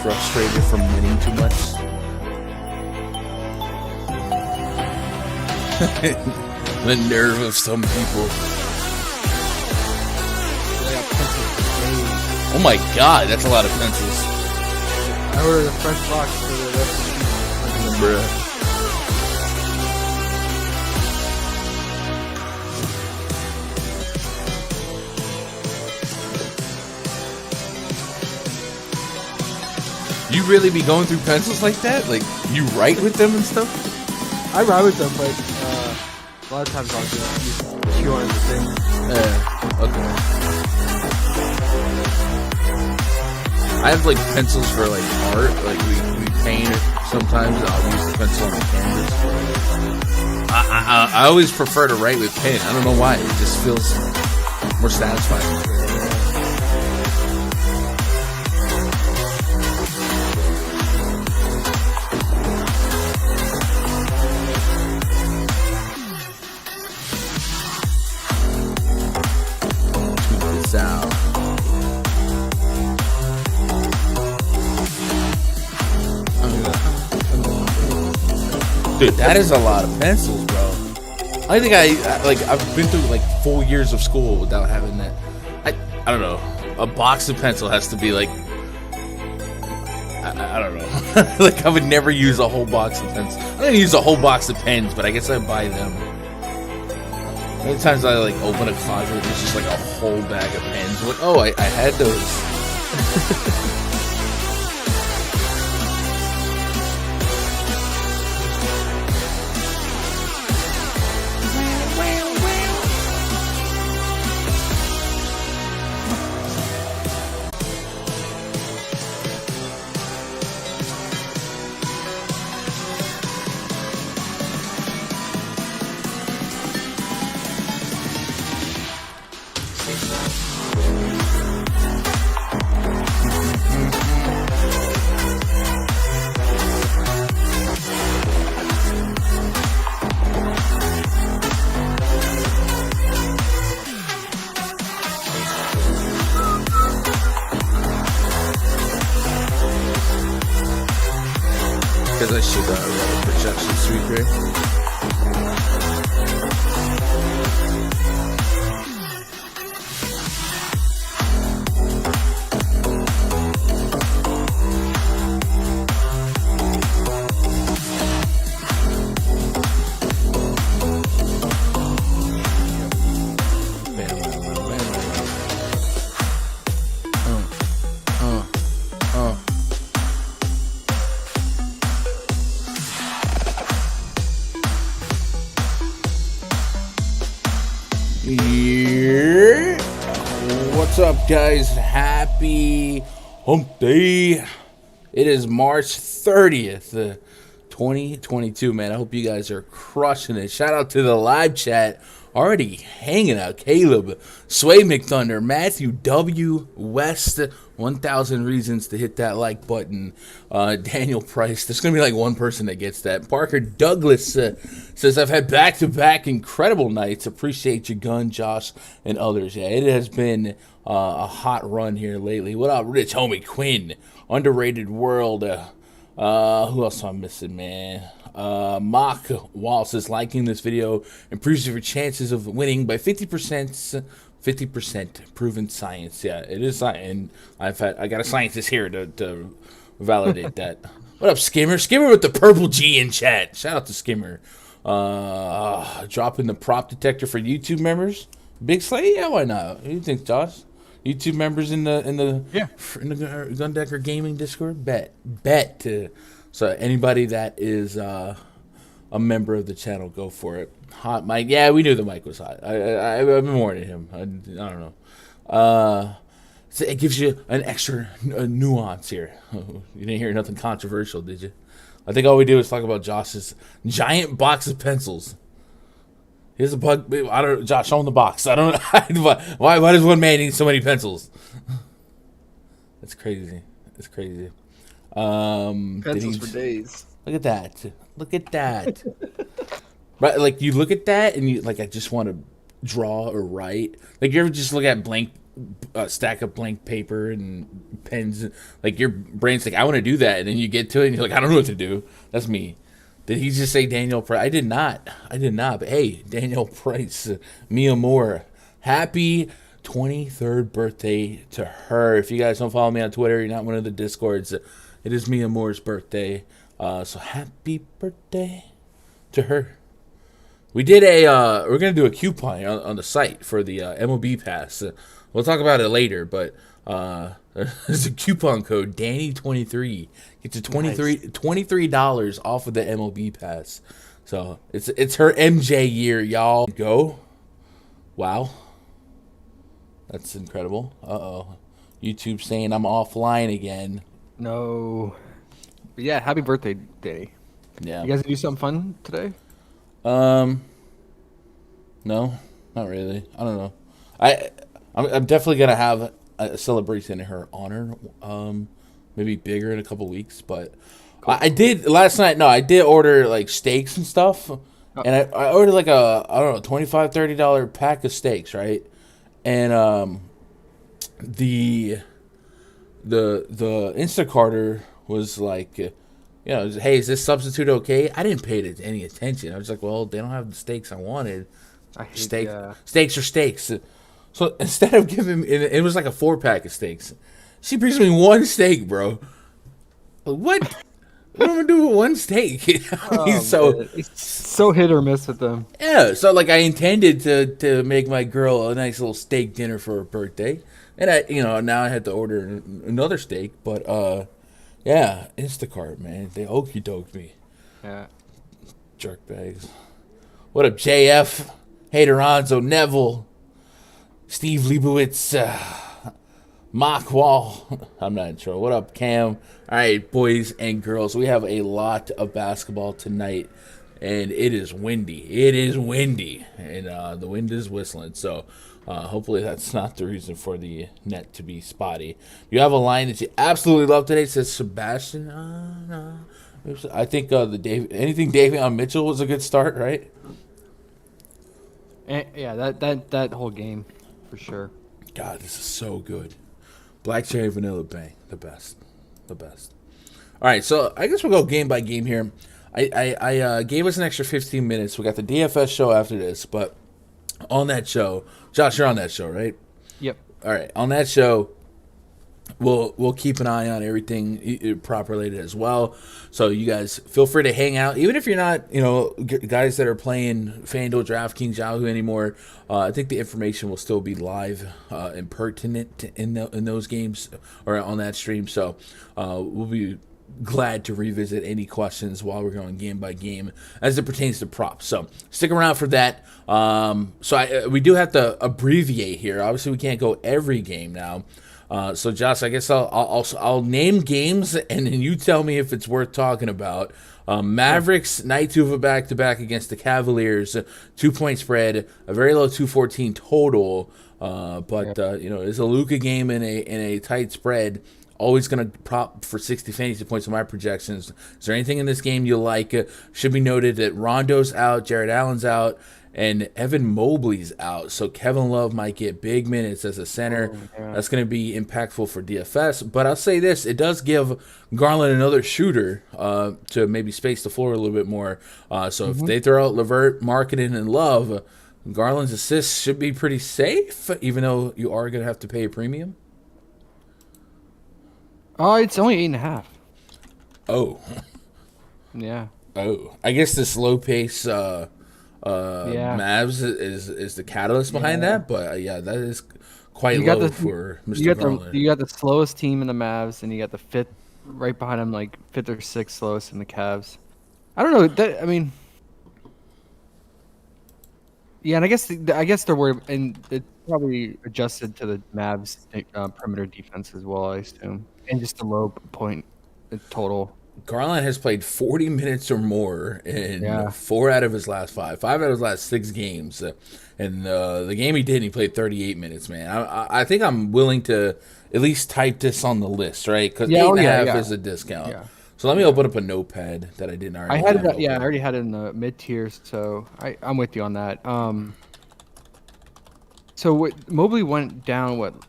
frustrated from winning too much. The nerve of some people. Oh my god, that's a lot of pencils. I ordered a fresh box for the rest of the season. Bruh. You really be going through pencils like that? Like, you write with them and stuff? I ride with them, but a lot of times I'll just chew on the thing. Okay. I have like pencils for like art, like we paint it sometimes. I'll use the pencil on the canvas. I always prefer to write with pen. I don't know why. It just feels more satisfying. Dude, that is a lot of pencils, bro. I think I've been through like 4 years of school without having that. I don't know. A box of pencil has to be like, I don't know. Like I would never use a whole box of pencils. I don't use a whole box of pens, but I guess I buy them. Many times I like open a closet and there's just like a whole bag of pens. Like, oh, I had those. Because I should run a projection sweeper. Yeah. What's up, guys? Happy hump day. It is March 30th, 2022, man. I hope you guys are crushing it. Shout out to the live chat. Already hanging out. Caleb, Sway McThunder, Matthew W. West, 1,000 reasons to hit that like button. Daniel Price, there's going to be like one person that gets that. Parker Douglas says, I've had back-to-back incredible nights. Appreciate your gun, Josh, and others. Yeah, it has been a hot run here lately. What up, Rich Homie Quinn? Underrated World. Who else am I missing, man? Mock Wall says, liking this video improves your chances of winning by 50%. 50% proven science. Yeah, it is science. And I got a scientist here to validate that. What up, Skimmer? Skimmer with the purple G in chat. Shout out to Skimmer. Dropping the prop detector for YouTube members. Big slate? Yeah, why not? What do you think, Josh? YouTube members in the Gundecker Gaming Discord? Bet. So anybody that is a member of the channel, go for it. Hot mic. Yeah, we knew the mic was hot. I've been warning him. I don't know. So it gives you an extra nuance here. You didn't hear nothing controversial, did you? I think all we did was talk about Josh's giant box of pencils. Here's a bug. Josh, show him the box. I don't know. Why does one man need so many pencils? That's crazy. That's crazy. Pencils for days. Look at that. Right, like you look at that and you like, I just want to draw or write. Like you ever just look at blank a stack of blank paper and pens. Like your brain's like, I want to do that, and then you get to it, and you're like, I don't know what to do. That's me. Did he just say Daniel Price? I did not. But hey, Daniel Price, Mia Moore, happy 23rd birthday to her. If you guys don't follow me on Twitter, you're not one of the Discords. It is Mia Moore's birthday. So happy birthday to her. We did we're going to do a coupon on the site for the MLB Pass. We'll talk about it later, but there's a coupon code, Danny23. Gets you $23 off of the MLB Pass. So it's her MJ year, y'all. Go. Wow. That's incredible. Uh-oh. YouTube saying I'm offline again. No. But yeah, happy birthday, Danny. Yeah. You guys do something fun today? No, not really. I don't know. I'm definitely gonna have a celebration in her honor. Maybe bigger in a couple weeks, but cool. I did last night. No, I did order like steaks and stuff, and I ordered like a I don't know $25-$30 pack of steaks, right? And the Instacarter was like, hey, is this substitute okay? I didn't pay it any attention. I was like, well, they don't have the steaks I wanted. Steaks are steaks. So instead of giving me, it was like a 4-pack of steaks. She brings me one steak, bro. What? What am I gonna do with one steak? It's so hit or miss with them. Yeah. So like I intended to make my girl a nice little steak dinner for her birthday, and now I had to order another steak. But yeah, Instacart, man, they okey doked me. Yeah. Jerk bags. What up, JF? Hateronzo, Neville, Steve Leibowitz, Mock Wall. I'm not sure. What up, Cam? All right, boys and girls, we have a lot of basketball tonight, and it is windy. And the wind is whistling. So hopefully that's not the reason for the net to be spotty. You have a line that you absolutely love today. It says Sebastian. I think anything Davion Mitchell was a good start, right? Yeah, that whole game, for sure. God, this is so good. Black cherry vanilla bang, the best. All right, so I guess we'll go game by game here. I gave us an extra 15 minutes. We got the DFS show after this, but on that show, Josh, you're on that show, right? Yep. All right, on that show, we'll keep an eye on everything prop related as well. So you guys feel free to hang out, even if you're not, guys that are playing FanDuel, DraftKings, Yahoo anymore. I think the information will still be live and pertinent in those games or on that stream. So we'll be glad to revisit any questions while we're going game by game as it pertains to props. So stick around for that. We do have to abbreviate here. Obviously, we can't go every game now. So Josh, I guess I'll name games and then you tell me if it's worth talking about. Mavericks night 2 of a back-to-back against the Cavaliers, 2-point spread, a very low 214 total. It's a Luka game in a tight spread. Always going to prop for 60 fantasy points in my projections. Is there anything in this game you like? Should be noted that Rondo's out, Jared Allen's out, and Evan Mobley's out. So Kevin Love might get big minutes as a center. That's going to be impactful for DFS. But I'll say this, it does give Garland another shooter to maybe space the floor a little bit more. If they throw out LeVert, Markkanen, and Love, Garland's assists should be pretty safe, even though you are going to have to pay a premium. Oh, it's only 8.5. Oh. Yeah. Oh. I guess the slow pace Mavs is the catalyst behind that, but that is quite low for Mr. Garland. You got the slowest team in the Mavs, and you got the fifth right behind them, like 5th or 6th slowest in the Cavs. I don't know. Yeah, and I guess they're worried, and it's probably adjusted to the Mavs perimeter defense as well, I assume, and just the low point total. Garland has played 40 minutes or more in 4 out of his last 5 out of his last 6 games. And the game he did, he played 38 minutes, man. I think I'm willing to at least type this on the list, right? Because 8.5 is a discount. Yeah. So let me open up a notepad that I didn't already have. I already had it in the mid-tiers, so I'm with you on that. So what Mobley went down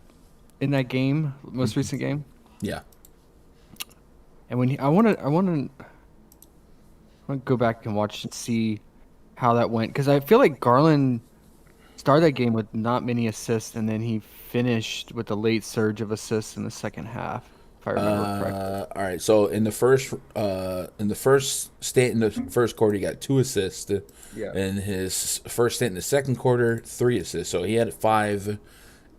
in that game, most recent game, Yeah. and when I want to go back and watch and see how that went because I feel like Garland started that game with not many assists, and then he finished with a late surge of assists in the second half, if I remember correctly. All right. So in the first stint in the first quarter, he got 2 assists. Yeah. In his first stint in the second quarter, 3 assists. So he had 5,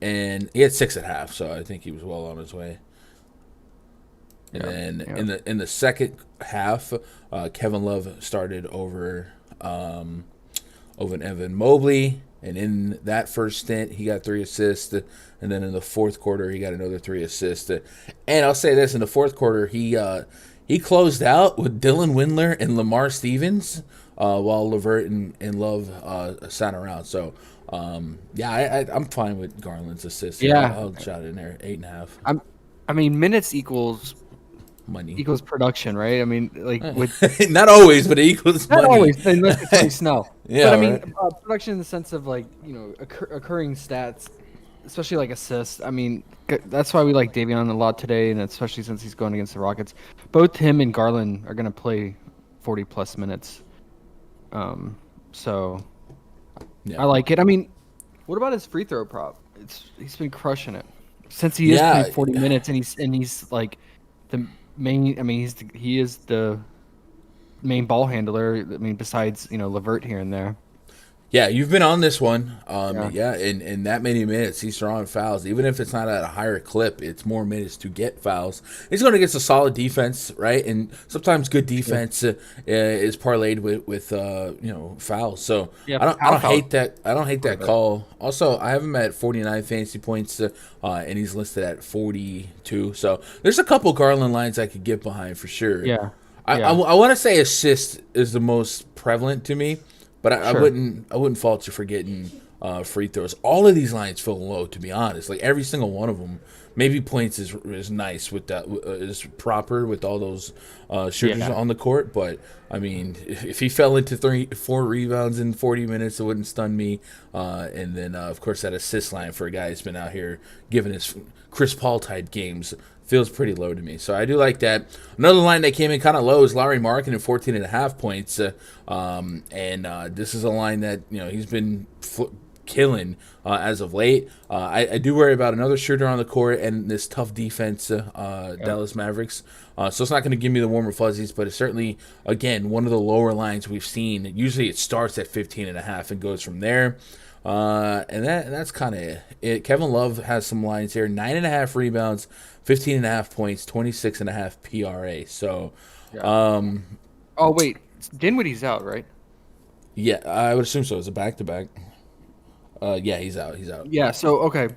and he had 6 at half. So I think he was well on his way. And then in the second half, Kevin Love started over Evan Mobley, and in that first stint, he got 3 assists. And then in the fourth quarter, he got another 3 assists. And I'll say this: in the fourth quarter, he closed out with Dylan Windler and Lamar Stevens, while LeVert and Love sat around. So, I'm fine with Garland's assists. Yeah. I'll shot it in there, 8.5. I mean, minutes equals Money. production, right? I mean, like with not always, but it equals not money. always, unless it's Tony Snell. Yeah, but I mean, right. production in the sense of like occurring stats, especially like assists. I mean, that's why we like Davion a lot today, and especially since he's going against the Rockets. Both him and Garland are going to play 40 plus minutes. So Yeah. I like it. I mean, what about his free throw prop? He's been crushing it since he is playing 40 minutes, and he's like the main. I mean, he is the main ball handler. I mean, besides LeVert here and there. Yeah, you've been on this one. Yeah. In that many minutes, he's drawing fouls. Even if it's not at a higher clip, it's more minutes to get fouls. He's going against a solid defense, right? And sometimes good defense is parlayed with fouls. So Yeah, I don't hate that. I don't hate that call. Also, I have him at 49 fantasy points, and he's listed at 42. So there's a couple Garland lines I could get behind for sure. Yeah. I want to say assist is the most prevalent to me. But I wouldn't fault you for getting free throws. All of these lines feel low, to be honest. Like every single one of them. Maybe points is nice with that, is proper with all those shooters on the court. But I mean, if he fell into 3-4 rebounds in 40 minutes, it wouldn't stun me. And then of course that assist line for a guy who's been out here giving his Chris Paul type games feels pretty low to me. So I do like that. Another line that came in kind of low is Lauri Markkanen at 14.5 points. This is a line that he's been killing as of late. I do worry about another shooter on the court and this tough defense, Dallas Mavericks. So it's not going to give me the warmer fuzzies, but it's certainly, again, one of the lower lines we've seen. Usually it starts at 15.5 and goes from there. And that's kind of it. Kevin Love has some lines here: 9.5 rebounds, 15.5 points, 26.5 PRA. So, oh wait, Dinwiddie's out, right? Yeah, I would assume so. It's a back-to-back. Yeah, he's out. Yeah. So okay.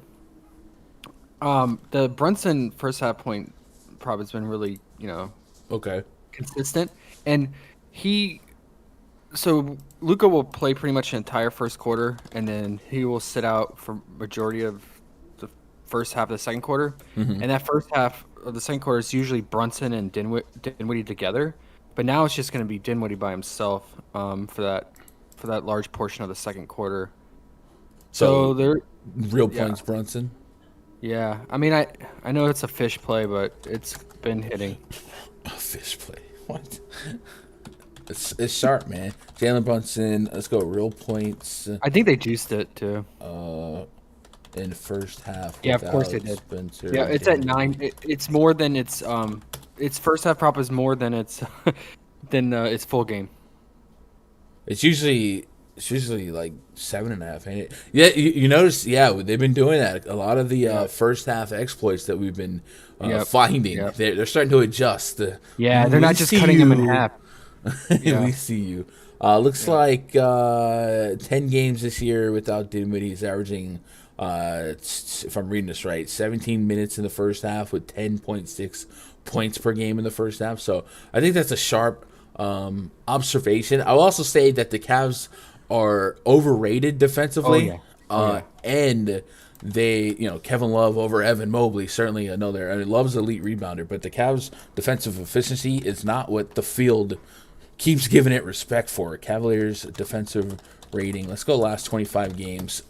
The Brunson first half point prop has been really Okay. consistent, and So Luka will play pretty much the entire first quarter, and then he will sit out for majority of the first half of the second quarter. Mm-hmm. And that first half of the second quarter is usually Brunson and Dinwiddie together. But now it's just going to be Dinwiddie by himself for that large portion of the second quarter. So they're real points, Brunson. Yeah, I mean I know it's a fish play, but it's been hitting. A fish play? What? It's sharp, man. Jalen Brunson. Let's go real points. I think they juiced it too. In the first half. Yeah, of course they did. Spencer, yeah, it's at 9. It's more than its first half prop is more than its its full game. It's usually like 7.5, ain't it? Yeah, you notice. Yeah, they've been doing that. A lot of the first half exploits that we've been finding, they're starting to adjust. They're not just cutting them in half. We see you. Looks like 10 games this year without Dinwiddie. He's averaging, if I'm reading this right, 17 minutes in the first half with 10.6 points per game in the first half. So I think that's a sharp observation. I'll also say that the Cavs are overrated defensively. And they, Kevin Love over Evan Mobley, certainly another. I mean, Love's an elite rebounder, but the Cavs' defensive efficiency is not what the field keeps giving it respect for. Cavaliers defensive rating. Let's go last 25 games.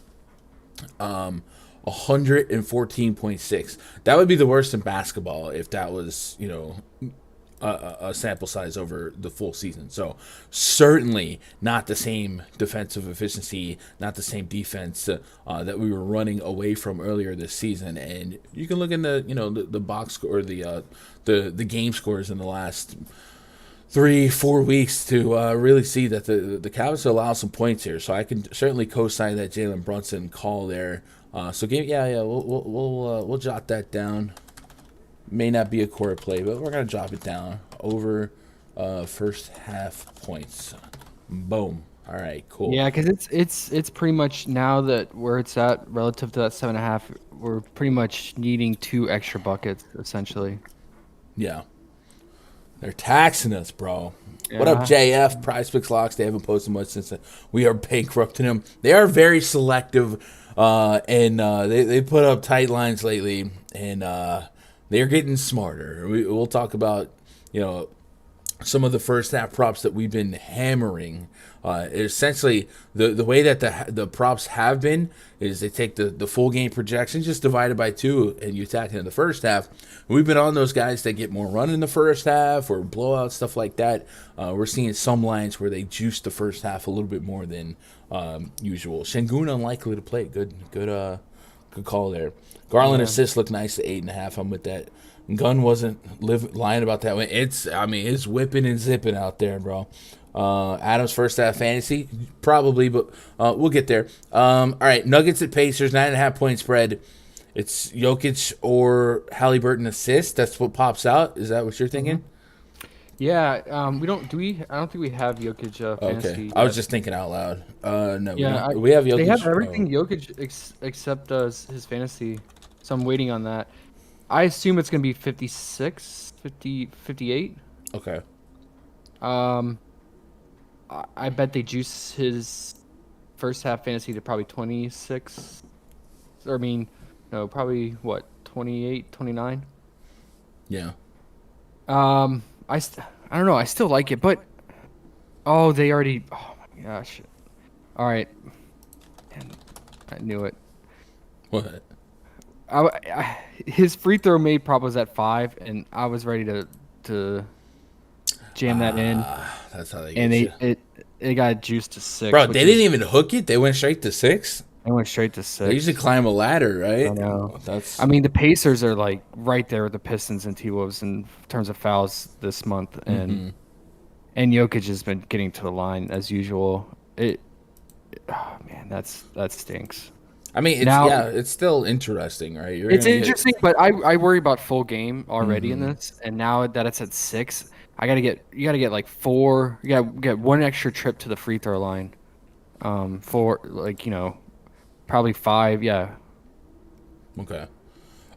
114.6. That would be the worst in basketball if that was, a sample size over the full season. So certainly not the same defensive efficiency, not the same defense that we were running away from earlier this season. And you can look in the box score, or the game scores in the last 3-4 weeks to really see that the Cavs allow some points here. So I can certainly co-sign that Jalen Brunson call there. We'll jot that down. May not be a core play, but we're gonna drop it down over first half points. Boom. All right, cool. Yeah, because it's pretty much now that where it's at relative to that 7.5, we're pretty much needing 2 extra buckets essentially. Yeah, they're taxing us, bro. Yeah. What up, JF? PrizePicks locks. They haven't posted much since we are bankrupting them. They are very selective, and they put up tight lines lately, and they're getting smarter. We'll talk about some of the first half props that we've been hammering. Essentially, the way that the props have been is they take the full game projection, just divided by 2, and you attack it in the first half. We've been on those guys that get more run in the first half or blowout, stuff like that. We're seeing some lines where they juice the first half a little bit more than usual. Şengün unlikely to play. Good call there. Garland assists look nice at 8.5. I'm with that. Gunn wasn't lying about that one. It's whipping and zipping out there, bro. Adams first half fantasy, probably, but we'll get there. All right, Nuggets at Pacers, 9.5 point spread. It's Jokic or Halliburton assist. That's what pops out. Is that what you're thinking? Yeah. We don't. Do we? I don't think we have Jokic fantasy. Okay. Yet. I was just thinking out loud. No. Yeah. We have Jokic. They have everything Jokic except his fantasy. So I'm waiting on that. I assume it's going to be 56, 50, 58. Okay. I bet they juice his first half fantasy to probably 26. Or probably 28, 29. Yeah. I don't know. I still like it, but they already. Oh my gosh! All right, man, I knew it. What? His free throw made prop was at 5, and I was ready to jam that in. That's how they get you. It got juiced to 6. Bro, they didn't even hook it. They went straight to 6. They went straight to 6. They usually climb a ladder, right? I know. That's. I mean, the Pacers are like right there with the Pistons and T-Wolves in terms of fouls this month, and Jokic has been getting to the line as usual. That stinks. I mean, it's still interesting, right? It's interesting, but I worry about full game already in this, and now that it's at 6, you gotta get like 4. You gotta get 1 extra trip to the free throw line, for probably 5. Yeah. Okay.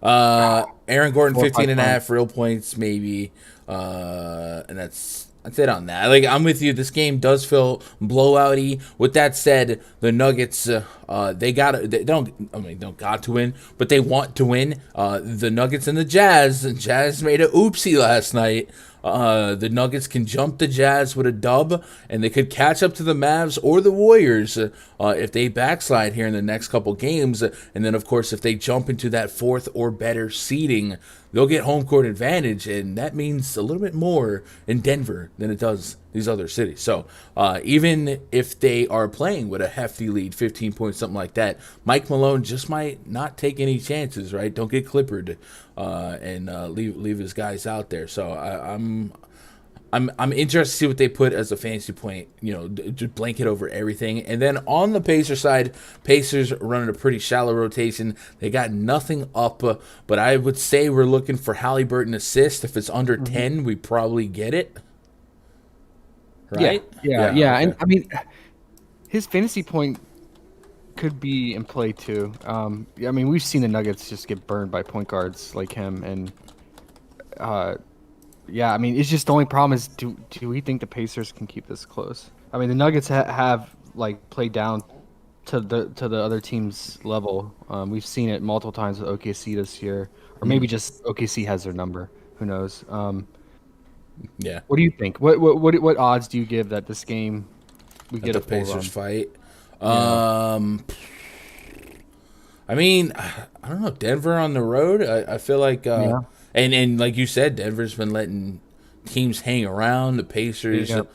Aaron Gordon, 15.5 real points, maybe, and that's it on that. Like, I'm with you. This game does feel blowout-y. With that said, the Nuggets, they don't got to win, but they want to win. The Nuggets and the Jazz made a oopsie last night. The Nuggets can jump the Jazz with a dub, and they could catch up to the Mavs or the Warriors if they backslide here in the next couple games. And then, of course, if they jump into that 4th or better seeding, they'll get home court advantage, and that means a little bit more in Denver than it does these other cities. So even if they are playing with a hefty lead, 15 points, something like that, Mike Malone just might not take any chances, right? Don't get clippered and leave his guys out there. So I'm interested to see what they put as a fantasy point, just blanket over everything. And then on the Pacers side, Pacers running a pretty shallow rotation. They got nothing up, but I would say we're looking for Halliburton assist. If it's under 10, we probably get it. Right? Yeah. Okay. And I mean, his fantasy point could be in play too. I mean, we've seen the Nuggets just get burned by point guards like him, and I mean, it's just the only problem is do we think the Pacers can keep this close? I mean, the Nuggets have like played down to the other team's level. We've seen it multiple times with OKC this year, or maybe just OKC has their number. Who knows? Yeah. What do you think? What odds do you give that this game we get the a full Pacers run? fight? I mean, I don't know. Denver on the road. I feel like, Yeah. and like you said, Denver's been letting teams hang around. The Pacers. Yep.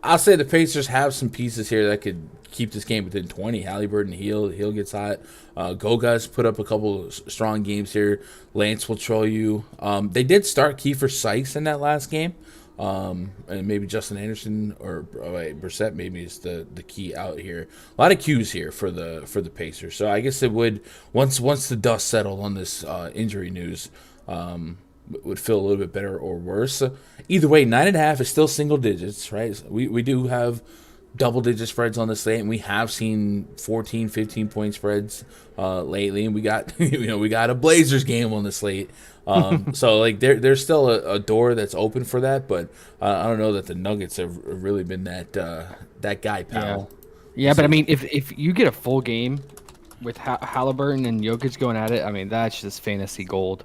I'll say the Pacers have some pieces here that could keep this game within 20. Halliburton, Heal gets hot. Goga's put up a couple strong games here. Lance will troll you. They did start Kiefer Sykes in that last game. And maybe Justin Anderson or Brissett maybe is the key out here. A lot of cues here for the Pacers. So I guess it would once the dust settled on this injury news, would feel a little bit better or worse. Either way, 9.5 is still single digits, right? We do have double-digit spreads on the slate, and we have seen 14, 15-point spreads lately. And we got we got a Blazers game on the slate. So like there's still a door that's open for that, but I don't know that the Nuggets have really been that guy, pal. Yeah, but I mean, if you get a full game with Halliburton and Jokic going at it, I mean that's just fantasy gold.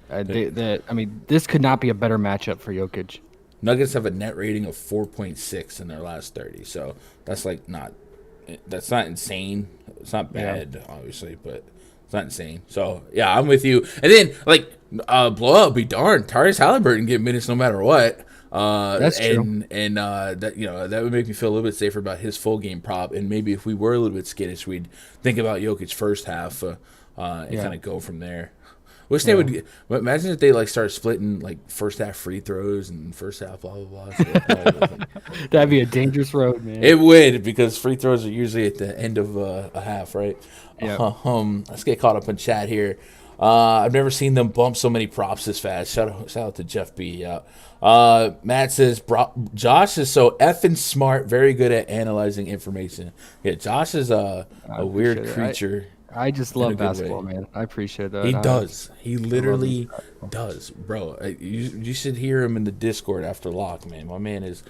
I mean, this could not be a better matchup for Jokic. Nuggets have a net rating of 4.6 in their last 30, so that's not insane. It's not bad, obviously, but it's not insane. So yeah, I'm with you. And then like blowout be darned, Tyrese Halliburton get minutes no matter what. That's true. And that would make me feel a little bit safer about his full game prop. And maybe if we were a little bit skittish, we'd think about Jokic's first half and kind of go from there. Wish they would. Imagine if they like start splitting like first half free throws and first half blah blah blah. That'd be a dangerous road, man. It would, because free throws are usually at the end of a half, right? Yeah. Let's get caught up in chat here. I've never seen them bump so many props this fast. Shout out to Jeff B. Matt says Josh is so effing smart, very good at analyzing information. Yeah, Josh is a weird creature. I just love basketball, man. I appreciate that. He does. He literally does, bro. You should hear him in the Discord after lock, man. My man is.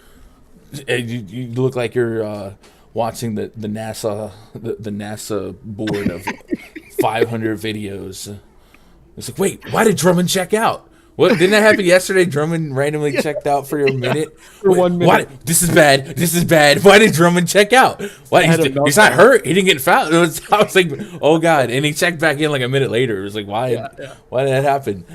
You look like you're watching the NASA board of 500 videos. It's like, wait, why did Drummond check out? What didn't that happen yesterday? Drummond randomly checked out for a minute. For 1 minute. Why, this is bad. Why did Drummond check out? Why he's not hurt. He didn't get fouled. I was like, oh god. And he checked back in like a minute later. It was like, why did that happen?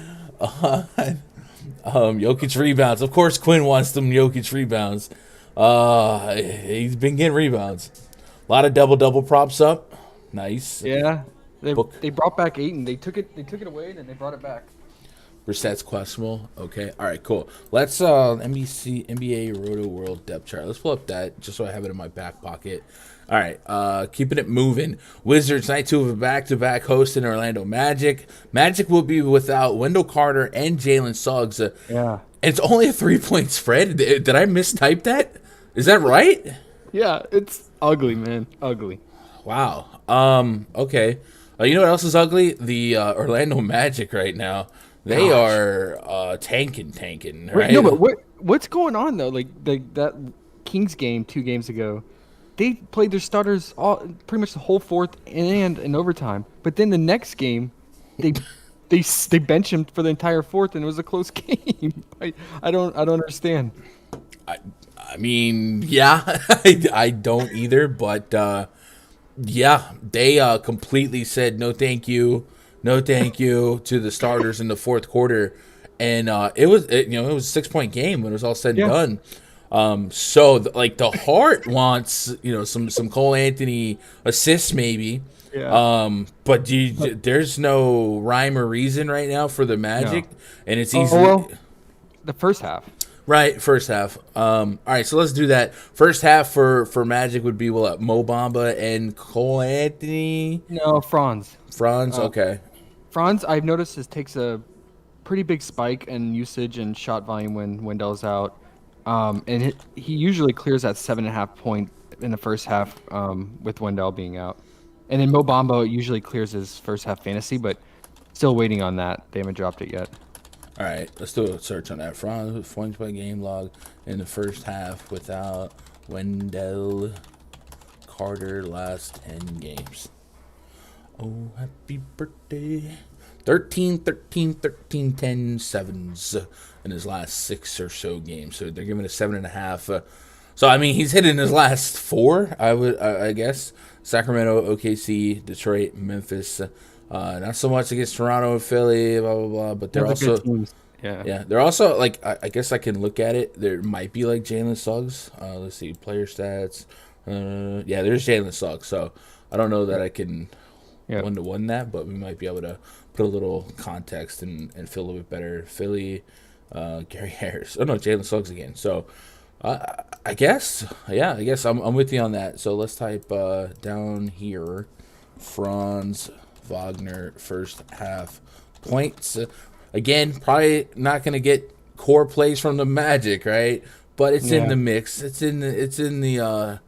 Jokic rebounds. Of course, Quinn wants them Jokic rebounds. He's been getting rebounds. A lot of double props up. Nice. Yeah. They brought back Ayton. They took it away and then they brought it back. Brissett's questionable. Okay. All right, cool. Let's NBA Roto World depth chart. Let's pull up that just so I have it in my back pocket. All right. Keeping it moving. Wizards night 2 of a back-to-back host in Orlando Magic. Magic will be without Wendell Carter and Jalen Suggs. Yeah. It's only a 3-point spread. Did I mistype that? Is that right? Yeah, it's ugly, man. Ugly. Wow. Okay. You know what else is ugly? The Orlando Magic right now. They are tanking, right? Wait, no, but what's going on though? Like that Kings game 2 games ago, they played their starters all pretty much the whole fourth and in overtime. But then the next game, they bench him for the entire fourth, and it was a close game. I don't understand. I mean, yeah, I don't either, but yeah, they completely said no, thank you to the starters in the fourth quarter, and it was a 6-point game when it was all said and done. So the heart wants some Cole Anthony assists maybe. Yeah. But there's no rhyme or reason right now for the Magic, and it's easy. The first half. Right, first half. All right, so let's do that. First half for Magic would be Mo Bamba and Cole Anthony. No, Franz. Okay. Franz, I've noticed, takes a pretty big spike in usage and shot volume when Wendell's out, and he usually clears that 7.5 point in the first half with Wendell being out, and then Mo Bamba usually clears his first half fantasy, but still waiting on that. They haven't dropped it yet. All right, let's do a search on that. Franz points by game log in the first half without Wendell Carter last 10 games. Oh, happy birthday. 13, 10, 7s in his last 6 or so games. So they're giving a 7.5. So I mean, he's hit in his last 4. I guess Sacramento, OKC, Detroit, Memphis. Not so much against Toronto and Philly, blah blah blah. But they're Those are also good teams. Yeah. yeah, they're also like I guess I can look at it. There might be like Jalen Suggs. Let's see player stats. Yeah, there's Jalen Suggs. So I don't know that I can 1-to-1 that, but we might be able to put a little context and feel a little bit better. Philly, Gary Harris. Oh no, Jalen Suggs again. So I guess I'm with you on that. So let's type down here, Franz Wagner first half points. Again, probably not going to get core plays from the Magic, right? But it's in the mix. It's in the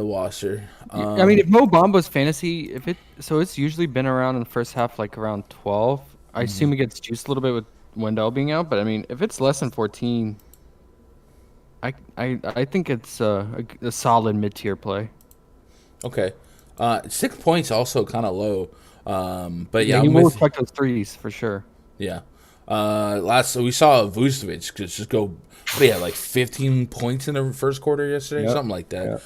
washer. I mean, if Mo Bamba's fantasy, it's usually been around in the first half, like around 12. I assume it gets juiced a little bit with Wendell being out, but I mean, if it's less than 14, I think it's a solid mid-tier play. Okay, 6 points also kind of low, but yeah, you will respect those threes for sure. Yeah, we saw Vucevic just go. Like 15 points in the first quarter yesterday, something like that.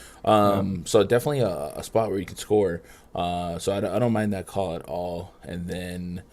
So definitely a spot where you can score. So I don't mind that call at all. And then,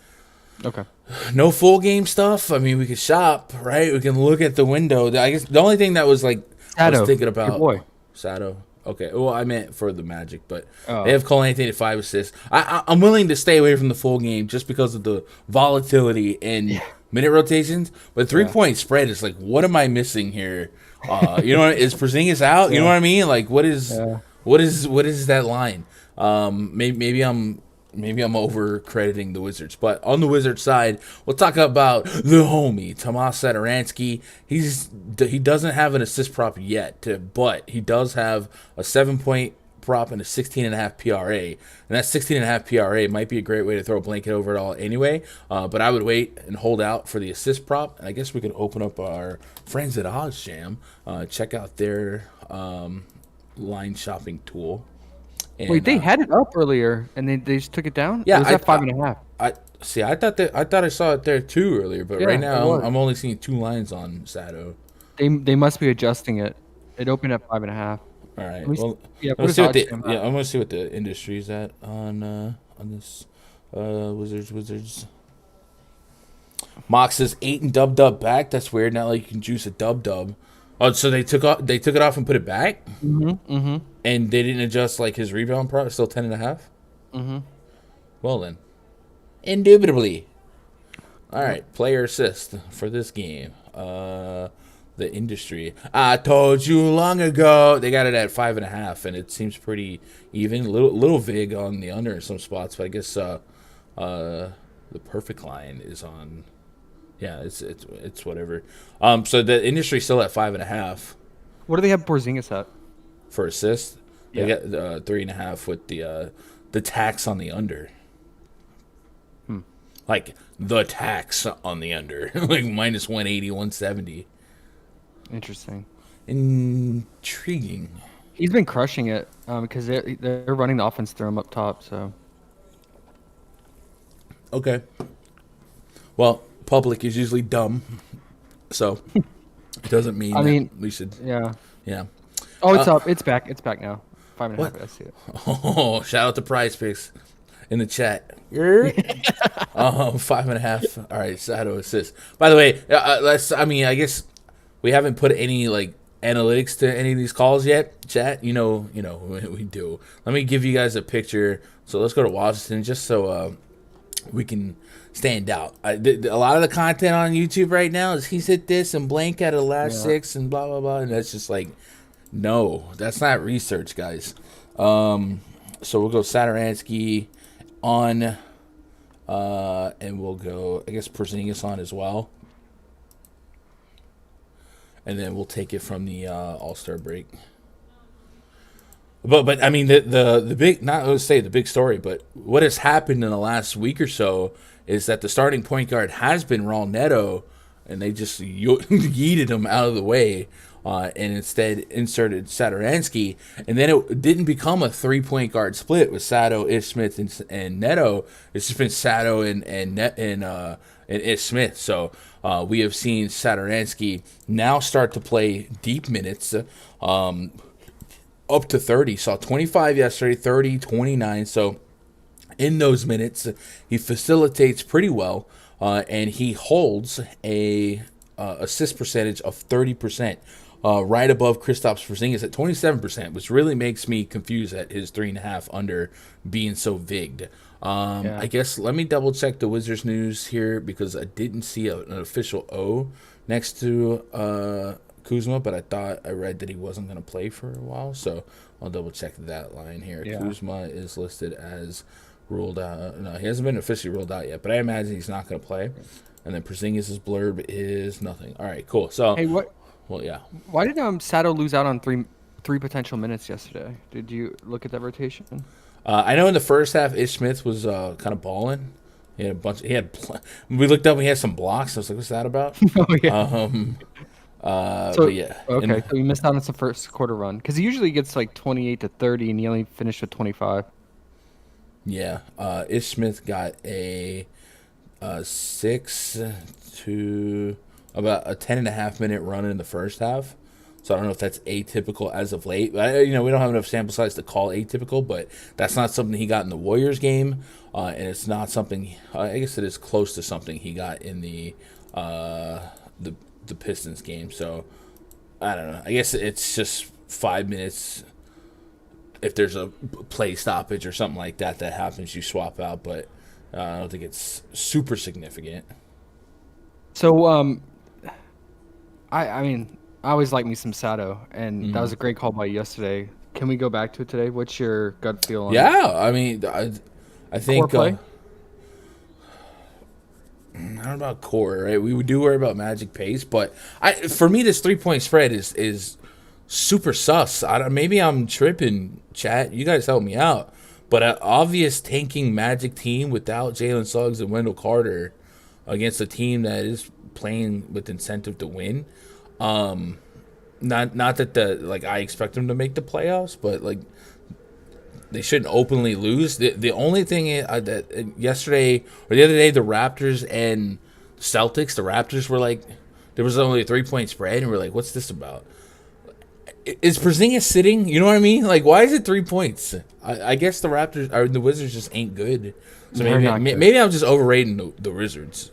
no full game stuff. I mean, we could shop, right? We can look at the window. I guess the only thing that was like I was thinking about your boy Sato. Okay, well, I meant for the Magic, but they have Cole Anthony at 5 assists. I'm willing to stay away from the full game just because of the volatility and minute rotations. But 3-point spread is like, what am I missing here? You know, is Porzingis out? You know what I mean? Like, what is that line? Maybe I'm over crediting the Wizards, but on the Wizards side, we'll talk about the homie Tomas Satoransky. He doesn't have an assist prop yet, but he does have a 7-point prop and a 16.5 PRA, and that 16.5 PRA might be a great way to throw a blanket over it all anyway. But I would wait and hold out for the assist prop, and I guess we could open up our friends at OddsJam, check out their line shopping tool. And, wait, they had it up earlier and they just took it down? Yeah, it was at 5.5. I thought I saw it there too earlier, but right now I'm only seeing 2 lines on Sato. They must be adjusting it. It opened at 5.5. All right. I'm gonna see what the industry is at on this Wizards. Mox says 8 and dub back. That's weird. Not like you can juice a dub. Oh, so they took it off and put it back? Mm-hmm. And they didn't adjust like his rebound prop, still 10.5? Mm-hmm. Well then. Indubitably. Alright, player assist for this game. The industry. I told you long ago. They got it at 5.5, and it seems pretty even. A little vig on the under in some spots, but I guess the perfect line is on. Yeah, it's whatever. So the industry's still at 5.5. What do they have Porzingis at? For assist? They got 3.5 with the tax on the under. Like the tax on the under. Like minus 180, 170. Interesting. Intriguing. He's been crushing it because they're running the offense through him up top. So. Okay. Well, public is usually dumb, so it doesn't mean we should. Yeah. Yeah. Oh, it's up. It's back. It's back now. 5.5. I see it. Oh, shout out to PrizePicks in the chat. 5.5. All right, Sato assist. By the way, I guess we haven't put any like analytics to any of these calls yet. Chat, you know, we do. Let me give you guys a picture. So let's go to Washington just so we can stand out. A lot of the content on YouTube right now is he's hit this and blank out of the last 6 and blah blah blah, and that's just like, no, that's not research, guys. So we'll go Satoransky on, and we'll go, I guess, Porzingis on as well. And then we'll take it from the All-Star break. But I mean the big, not let's say the big story, but what has happened in the last week or so is that the starting point guard has been Raul Neto, and they just yeeted him out of the way. and instead inserted Satoransky. And then it didn't become a 3-point guard split with Sato, Ish Smith, and Neto. It's just been Sato and Ish Smith. So we have seen Satoransky now start to play deep minutes, up to 30. Saw 25 yesterday, 30, 29. So in those minutes, he facilitates pretty well, and he holds a assist percentage of 30%, right above Kristaps Porzingis at 27%, which really makes me confused at his 3.5 under being so vigged. I guess let me double check the Wizards news here because I didn't see an official O next to Kuzma, but I thought I read that he wasn't going to play for a while, so I'll double check that line here. Yeah. Kuzma is listed as ruled out. No, he hasn't been officially ruled out yet, but I imagine he's not going to play. And then Porzingis' blurb is nothing. All right, cool. So, hey, what? Well, yeah. Why did Sato lose out on three potential minutes yesterday? Did you look at that rotation? I know in the first half, Ish Smith was kind of balling. He had a bunch. We looked up. He had some blocks. I was like, "What's that about?" Oh yeah. But yeah. Okay, so he missed out on some first quarter run because he usually gets like 28 to 30, and he only finished with 25. Yeah, Ish Smith got a 6 to about a 10.5 minute run in the first half. So I don't know if that's atypical as of late. We don't have enough sample size to call atypical, but that's not something he got in the Warriors game, and it's not something. I guess it is close to something he got in the Pistons game. So I don't know. I guess it's just 5 minutes. If there's a play stoppage or something like that happens, you swap out. But I don't think it's super significant. So I mean, I always like me some Sato, and that was a great call by yesterday. Can we go back to it today? What's your gut feel on it? Yeah, I mean, I think core play? I don't know about core, right? We do worry about Magic pace, but for me, this 3-point spread is super sus. Maybe I'm tripping, chat. You guys help me out. But an obvious tanking Magic team without Jalen Suggs and Wendell Carter against a team that is playing with incentive to win. Not that I expect them to make the playoffs, but they shouldn't openly lose. The only thing that yesterday or the other day, the Raptors and Celtics, the Raptors were like, there was only a 3-point spread, and we're like, what's this about? Is Porzingis sitting? You know what I mean? Like, why is it 3 points? I guess the Raptors or the Wizards just ain't good. So maybe I'm just overrating the Wizards.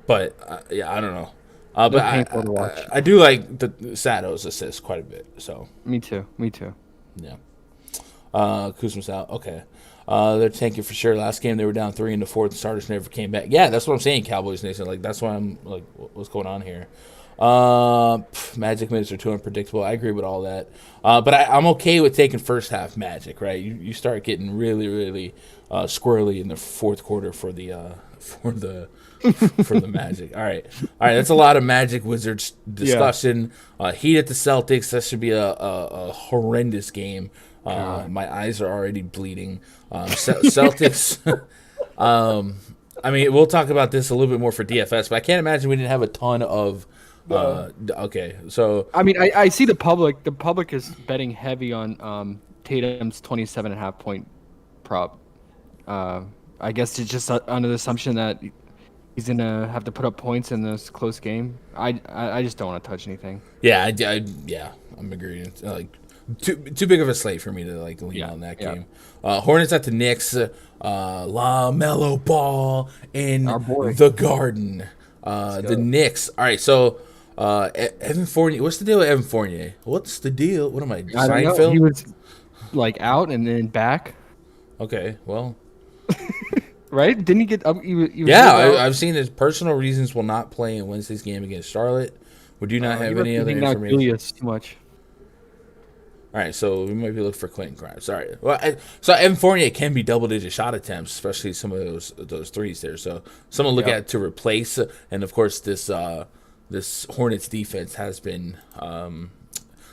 But yeah, I don't know. But I do like the Sato's assist quite a bit. So me too. Yeah. Kuzma's out. Okay. They're tanking for sure. Last game they were down 3 in the fourth. The starters never came back. Yeah, that's what I'm saying, Cowboys Nation. Like, that's why I'm like, what's going on here? Magic minutes are too unpredictable. I agree with all that. But I'm okay with taking first half Magic, right? You start getting really, really squirrely in the fourth quarter for the Magic. All right. That's a lot of Magic Wizards discussion. Heat at the Celtics. That should be a horrendous game. My eyes are already bleeding. Celtics. I mean, we'll talk about this a little bit more for DFS, but I can't imagine we didn't have a ton of. Okay, so I mean, I see the public. The public is betting heavy on Tatum's 27.5 point prop. I guess it's just under the assumption that he's gonna have to put up points in this close game. I just don't want to touch anything. Yeah, I'm agreeing. Like too big of a slate for me to lean on that game. Hornets at the Knicks. LaMelo Ball in the Garden. The Knicks. All right, so Evan Fournier. What's the deal with Evan Fournier? What's the deal? What am I? Seinfeld? He was out and then back. Okay, well. Right? Didn't he get up? I've seen his personal reasons will not play in Wednesday's game against Charlotte. Would you not have any other information? Julius too much. All right, so we might be looking for Quentin Grimes. All right, well, so Evan Fournier can be double-digit shot attempts, especially some of those threes there. So someone look at it to replace, and of course this Hornets defense has been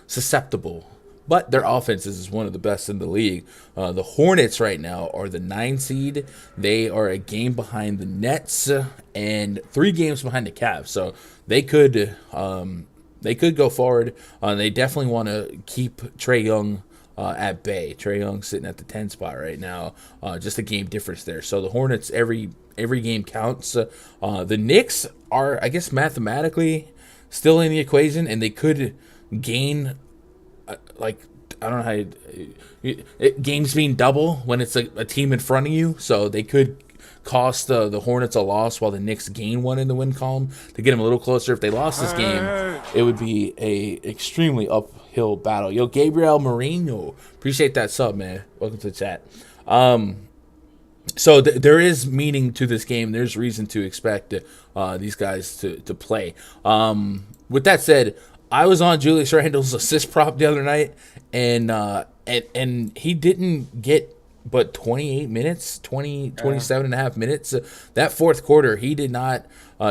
susceptible, but their offense is one of the best in the league. The Hornets right now are the 9 seed. They are a game behind the Nets and 3 games behind the Cavs. So they could they could go forward. They definitely want to keep Trae Young at bay. Trae Young sitting at the 10 spot right now. Just a game difference there. So the Hornets, every game counts. The Knicks are, I guess, mathematically still in the equation, and they could gain, I don't know how games being double when it's a team in front of you. So they could cost the Hornets a loss while the Knicks gain one in the win column to get them a little closer. If they lost this game, it would be a extremely uphill battle. Yo, Gabriel Marino, appreciate that sub, man. Welcome to the chat. So there is meaning to this game. There's reason to expect these guys to play. With that said, I was on Julius Randle's assist prop the other night, and he didn't get but 28 minutes, 27 and a half minutes. That fourth quarter, he did not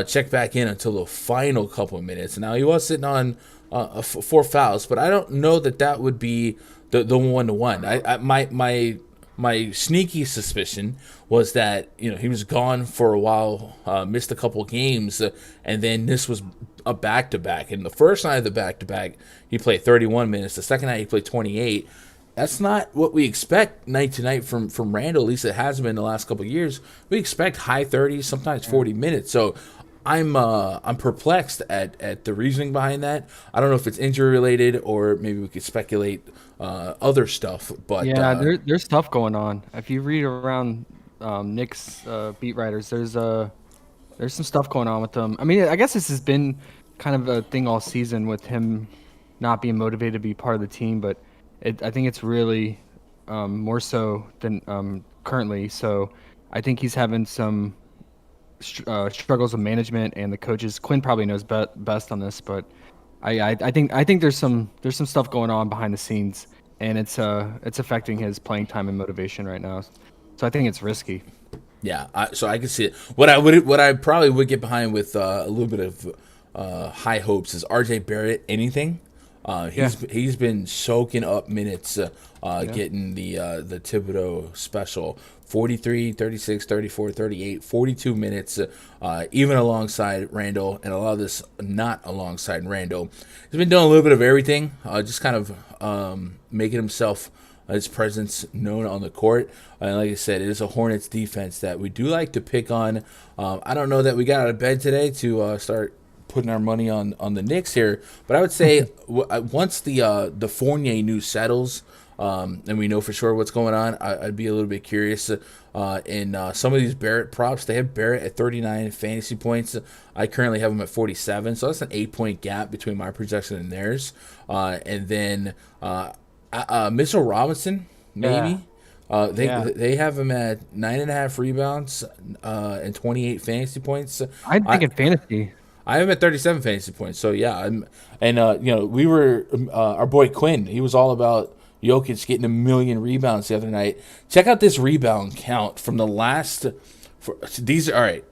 check back in until the final couple of minutes. Now, he was sitting on 4 fouls, but I don't know that would be the 1-to-1. My sneaky suspicion was that he was gone for a while, missed a couple games, and then this was a back-to-back. And the first night of the back-to-back, he played 31 minutes. The second night, he played 28. That's not what we expect night to night from Randle. At least it has been the last couple of years. We expect high 30s, sometimes 40 minutes. So I'm perplexed at the reasoning behind that. I don't know if it's injury related or maybe we could speculate other stuff. But yeah, there's stuff going on. If you read around Knicks beat writers, there's some stuff going on with them. I mean, I guess this has been kind of a thing all season with him not being motivated to be part of the team, but I think it's really more so than currently. So I think he's having some struggles with management and the coaches. Quinn probably knows best on this, but I think there's some stuff going on behind the scenes, and it's affecting his playing time and motivation right now. So I think it's risky. Yeah, so I can see it. What I probably would get behind with a little bit of high hopes is RJ Barrett. Anything. He's been soaking up minutes, getting the Thibodeau special. 43, 36, 34, 38, 42 minutes, even alongside Randle, and a lot of this not alongside Randle. He's been doing a little bit of everything, just kind of making himself, his presence known on the court. And like I said, it is a Hornets defense that we do like to pick on. I don't know that we got out of bed today to start putting our money on the Knicks here, but I would say once the Fournier news settles, and we know for sure what's going on, I'd be a little bit curious. In some of these Barrett props, they have Barrett at 39 fantasy points. I currently have him at 47, so that's an 8-point gap between my projection and theirs. And then Mitchell Robinson, maybe. They have him at 9.5 rebounds and 28 fantasy points. I'm thinking fantasy. I have him at 37 fantasy points. So yeah, we were our boy Quinn. He was all about Jokic getting 1 million rebounds the other night. Check out this rebound count from the last. These are all right.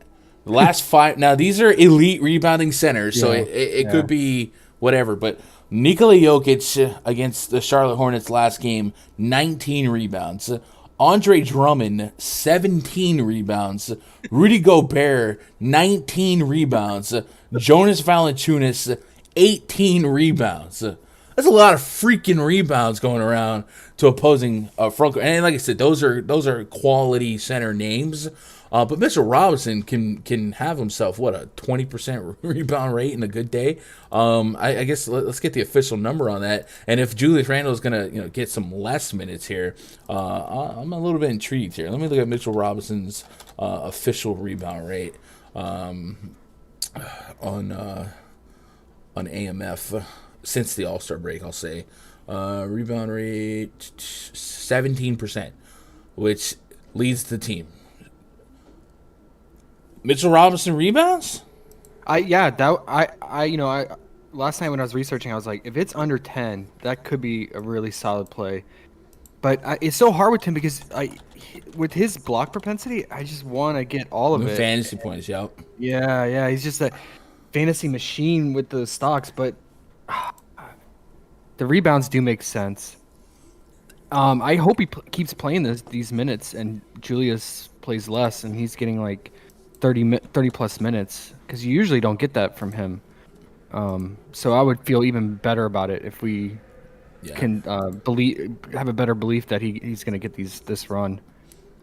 The last 5. Now these are elite rebounding centers, so it could be whatever. But Nikola Jokic against the Charlotte Hornets last game, 19 rebounds. Andre Drummond, 17 rebounds. Rudy Gobert, 19 rebounds. Jonas Valanciunas, 18 rebounds. That's a lot of freaking rebounds going around to opposing front court. And like I said, those are quality center names. But Mitchell Robinson can have himself a 20% rebound rate in a good day. I guess let's get the official number on that. And if Julius Randle is gonna get some less minutes here, I'm a little bit intrigued here. Let me look at Mitchell Robinson's official rebound rate on AMF since the All-Star break. I'll say rebound rate 17%, which leads the team. Mitchell Robinson rebounds? Last night when I was researching, I was like, if it's under 10, that could be a really solid play. But it's so hard with him because with his block propensity, I just want to get all of it. Fantasy points, yep. Yeah, he's just a fantasy machine with the stocks, but the rebounds do make sense. I hope he keeps playing these minutes and Julius plays less and he's getting like 30 plus minutes because you usually don't get that from him. So I would feel even better about it if we can have a better belief that he's going to get this run.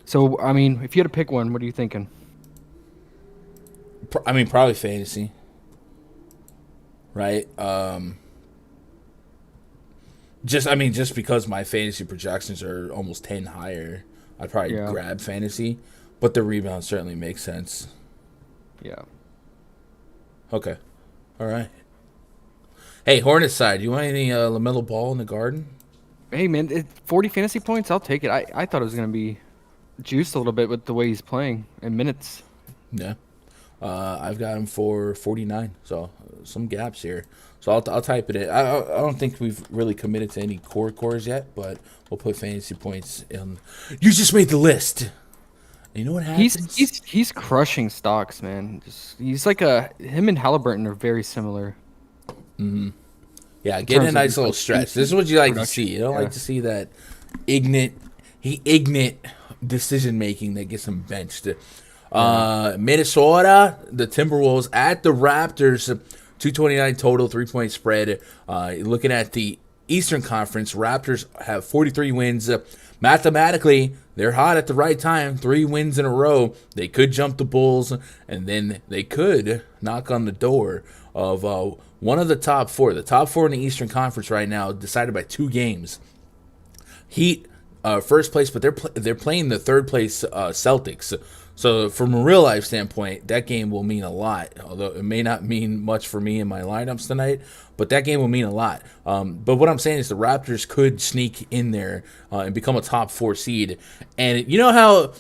So I mean, if you had to pick one, what are you thinking? I mean, probably fantasy, right? Just because my fantasy projections are almost 10 higher, I'd probably grab fantasy, but the rebound certainly makes sense. Yeah. Okay. All right. Hey, Hornets side, you want any LaMelo Ball in the Garden? Hey man, 40 fantasy points, I'll take it. I thought it was going to be juiced a little bit with the way he's playing in minutes. Yeah. I've got him for 49, so some gaps here. So I'll type it in. I don't think we've really committed to any cores yet, but we'll put fantasy points in. You just made the list. And you know what happens? He's crushing stocks, man. He's like him and Halliburton are very similar. Mm-hmm. Yeah, get a nice little stretch. This is what you like to see. You don't like to see that ignorant decision making that gets him benched. Minnesota, the Timberwolves at the Raptors, 229 total, 3-point spread. Looking at the Eastern Conference, Raptors have 43 wins. Mathematically, they're hot at the right time. 3 wins in a row. They could jump the Bulls, and then they could knock on the door of one of the top 4. The top 4 in the Eastern Conference right now, decided by 2 games. Heat, first place, but they're playing the third place Celtics. So from a real life standpoint, that game will mean a lot. Although it may not mean much for me in my lineups tonight, but that game will mean a lot. But what I'm saying is the Raptors could sneak in there and become a top 4 seed. And you know how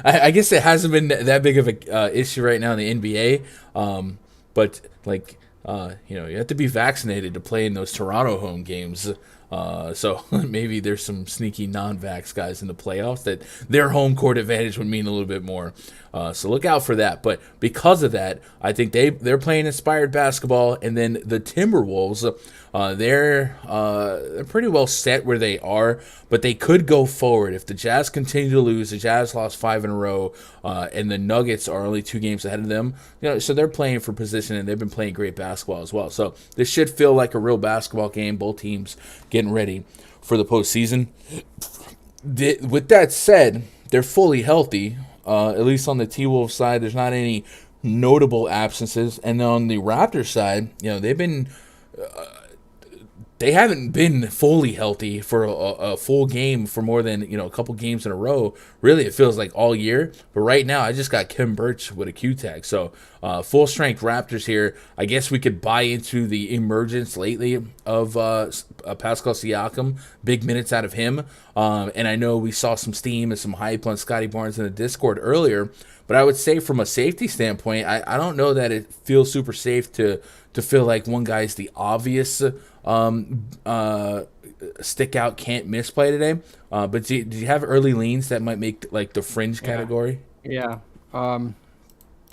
I guess it hasn't been that big of a issue right now in the NBA. But like you have to be vaccinated to play in those Toronto home games. So maybe there's some sneaky non-vax guys in the playoffs that their home court advantage would mean a little bit more. So look out for that. But because of that, I think they're playing inspired basketball. And then the Timberwolves, they're pretty well set where they are, but they could go forward if the Jazz continue to lose. The Jazz lost 5 in a row, and the Nuggets are only 2 games ahead of them. So they're playing for position, and they've been playing great basketball as well. So this should feel like a real basketball game. Both teams getting ready for the postseason. With that said, they're fully healthy. At least on the T-Wolves side, there's not any notable absences. And on the Raptors side, they've been they haven't been fully healthy for a full game for more than a couple games in a row. Really, it feels like all year. But right now, I just got Kim Birch with a Q tag. So full strength Raptors here. I guess we could buy into the emergence lately of Pascal Siakam. Big minutes out of him. And I know we saw some steam and some hype on Scotty Barnes in the Discord earlier. But I would say from a safety standpoint, I don't know that it feels super safe to feel like one guy's the obvious stick out, can't miss play today. But do you have early leans that might make like the fringe category? Yeah.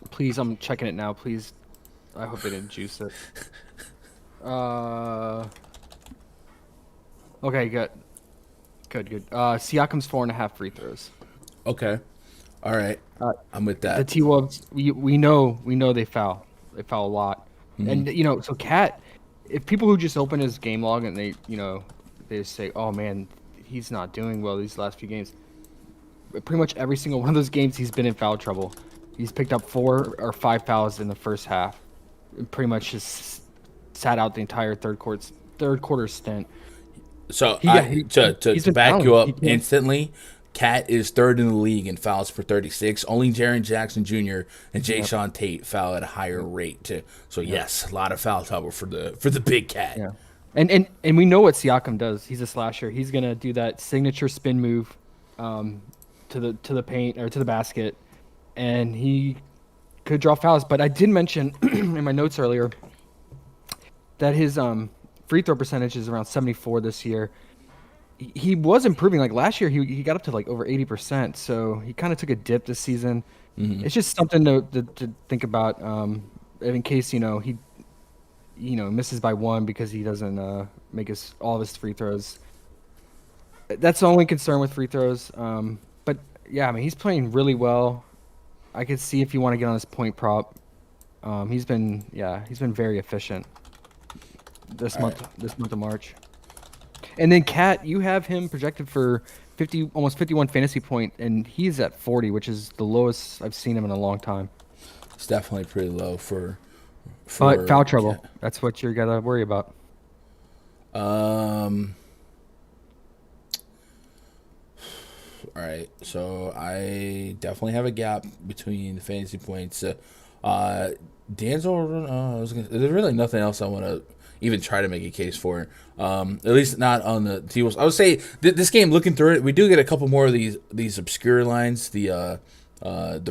Please, I'm checking it now. Please, I hope they didn't juice it. Okay, good. Siakam's 4.5 free throws. Okay. All right. I'm with that. The T-Wolves, we know they foul. They foul a lot. Mm-hmm. And so Cat, if people who just open his game log and they just say, "Oh man, he's not doing well these last few games." Pretty much every single one of those games, he's been in foul trouble. He's picked up 4 or 5 fouls in the first half. Pretty much just sat out the entire third quarter stint. So to back you up instantly, Cat is 3rd in the league in fouls for 36. Only Jaren Jackson Jr. and Jayshawn Tate foul at a higher rate too. So yes, a lot of foul trouble for the big Cat. Yeah, and we know what Siakam does. He's a slasher. He's gonna do that signature spin move, to the paint or to the basket, and he could draw fouls. But I did mention in my notes earlier that his free throw percentage is around 74 this year. He was improving. Like last year, he got up to like over 80%. So he kind of took a dip this season. Mm-hmm. It's just something to think about in case he misses by 1 because he doesn't make all of his free throws. That's the only concern with free throws. But yeah, I mean he's playing really well. I could see if you want to get on his point prop. He's been very efficient this All right. month of March. And then Cat, you have him projected for 50, almost 51 fantasy point, and he's at 40, which is the lowest I've seen him in a long time. It's definitely pretty low for Foul trouble. Cat. That's what you're gotta worry about. All right, so I definitely have a gap between the fantasy points. D'Angelo, there's really nothing else I want to even try to make a case for. At least not on the T-Wolves. I would say this game, looking through it, we do get a couple more of these obscure lines, the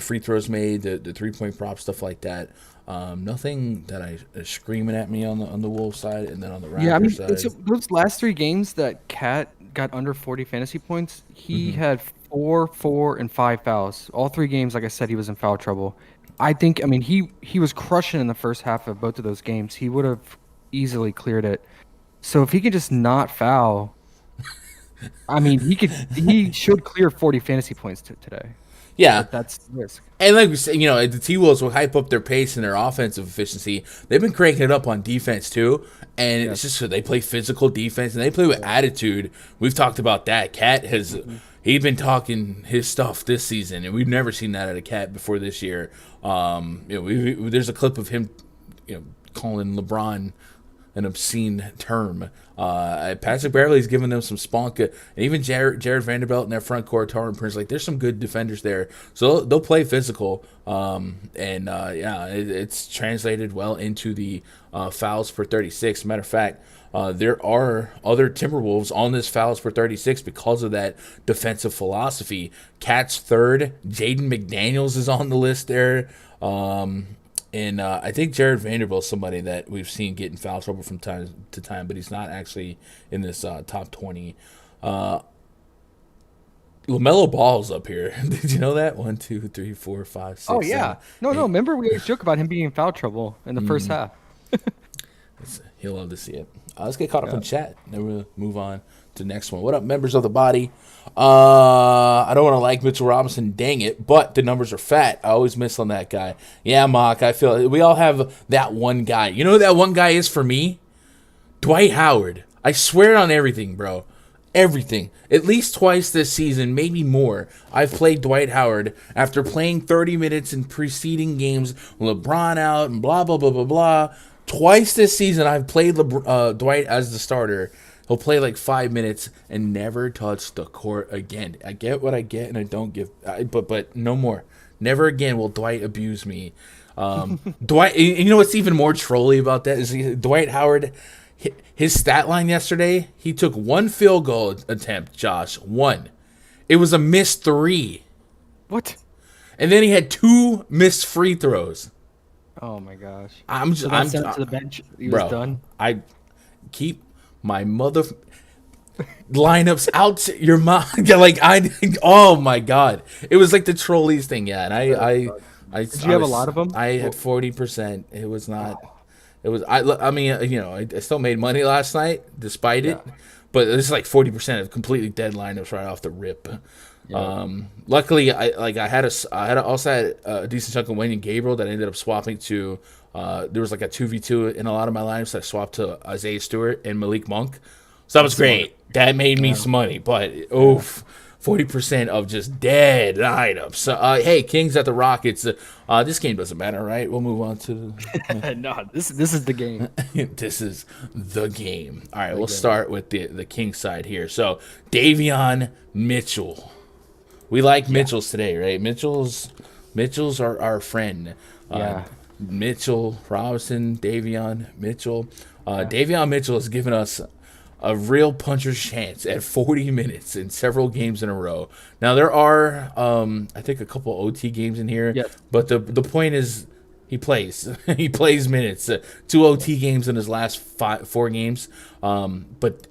free throws made, the 3-point prop, stuff like that. Nothing that I is screaming at me on the Wolves side, and then on the Raptors side. Those last 3 games that Cat got under 40 fantasy points, he had 4, 4, and 5 fouls. All 3 games, like I said, he was in foul trouble. I mean, he was crushing in the first half of both of those games. He would have easily cleared it. So if he could just not foul, I mean, he should clear 40 fantasy points today. Yeah, But that's the risk. and like we said, the T-Wolves will hype up their pace and their offensive efficiency. They've been cranking it up on defense too, and it's just so they play physical defense and they play with attitude. We've talked about that. Cat has he's been talking his stuff this season, and we've never seen that out of Cat before this year. There's a clip of him, calling LeBron an obscene term. Patrick Beverley's giving them some spunk, and even Jared Vanderbilt in their front court, Taurean Prince, there's some good defenders there, so they'll play physical. It's translated well into the fouls per 36. Matter of fact, there are other Timberwolves on this fouls per 36 because of that defensive philosophy. Cat's third, Jaden McDaniels is on the list there. And I think Jared Vanderbilt is somebody that we've seen get in foul trouble from time to time, but he's not actually in this top 20. LaMelo Ball's up here. Did you know that? 1, 2, 3, 4, 5, 6. Oh yeah, 7, 8. Remember we always joke about him being in foul trouble in the first half. He'll love to see it. Let's get caught up in chat. Then we'll move on to the next one. What up, members of the body? I don't want to like Mitchell Robinson, dang it, but the numbers are fat. I always miss on that guy. Yeah, Mock, I feel we all have that one guy. You know who that one guy is for me? Dwight Howard. I swear on everything, bro. Everything. At least twice this season, maybe more. I've played Dwight Howard after playing 30 minutes in preceding games, LeBron out and blah, blah, blah, blah, blah. Twice this season, I've played Dwight as the starter. He'll play like 5 minutes and never touch the court again. I get what I get, and I don't give. But no more. Never again will Dwight abuse me. Dwight. You know what's even more trolly about that is Dwight Howard. His stat line yesterday. He took 1 field goal attempt. Josh, 1. It was a missed 3. What? And then he had 2 missed free throws. Oh my gosh! I'm sent him to the bench. He was done. I keep my mother lineups out your mind. Oh my god, it was like the trolleys thing. Yeah, and I did you have a lot of them? I had 40%. It was not. It was. I mean, I still made money last night despite it, but it's like 40% of completely dead lineups right off the rip. Yeah. Luckily, I also had a decent chunk of Wayne and Gabriel that I ended up swapping to. There was like a 2v2 in a lot of my lineups that I swapped to Isaiah Stewart and Malik Monk. So that was great. That made me some money, but 40% of just dead lineups. So, hey, Kings at the Rockets. This game doesn't matter, right? We'll move on to. No, this is the game. This is the game. All right, we'll start with the Kings side here. So Davion Mitchell. We like Mitchell's today, right? Mitchell's are our friend. Mitchell, Robinson, Davion Mitchell. Davion Mitchell has given us a real puncher's chance at 40 minutes in several games in a row. Now, there are, I think, a couple OT games in here, but the point is he plays. He plays minutes. 2 OT games in his last 4 games. But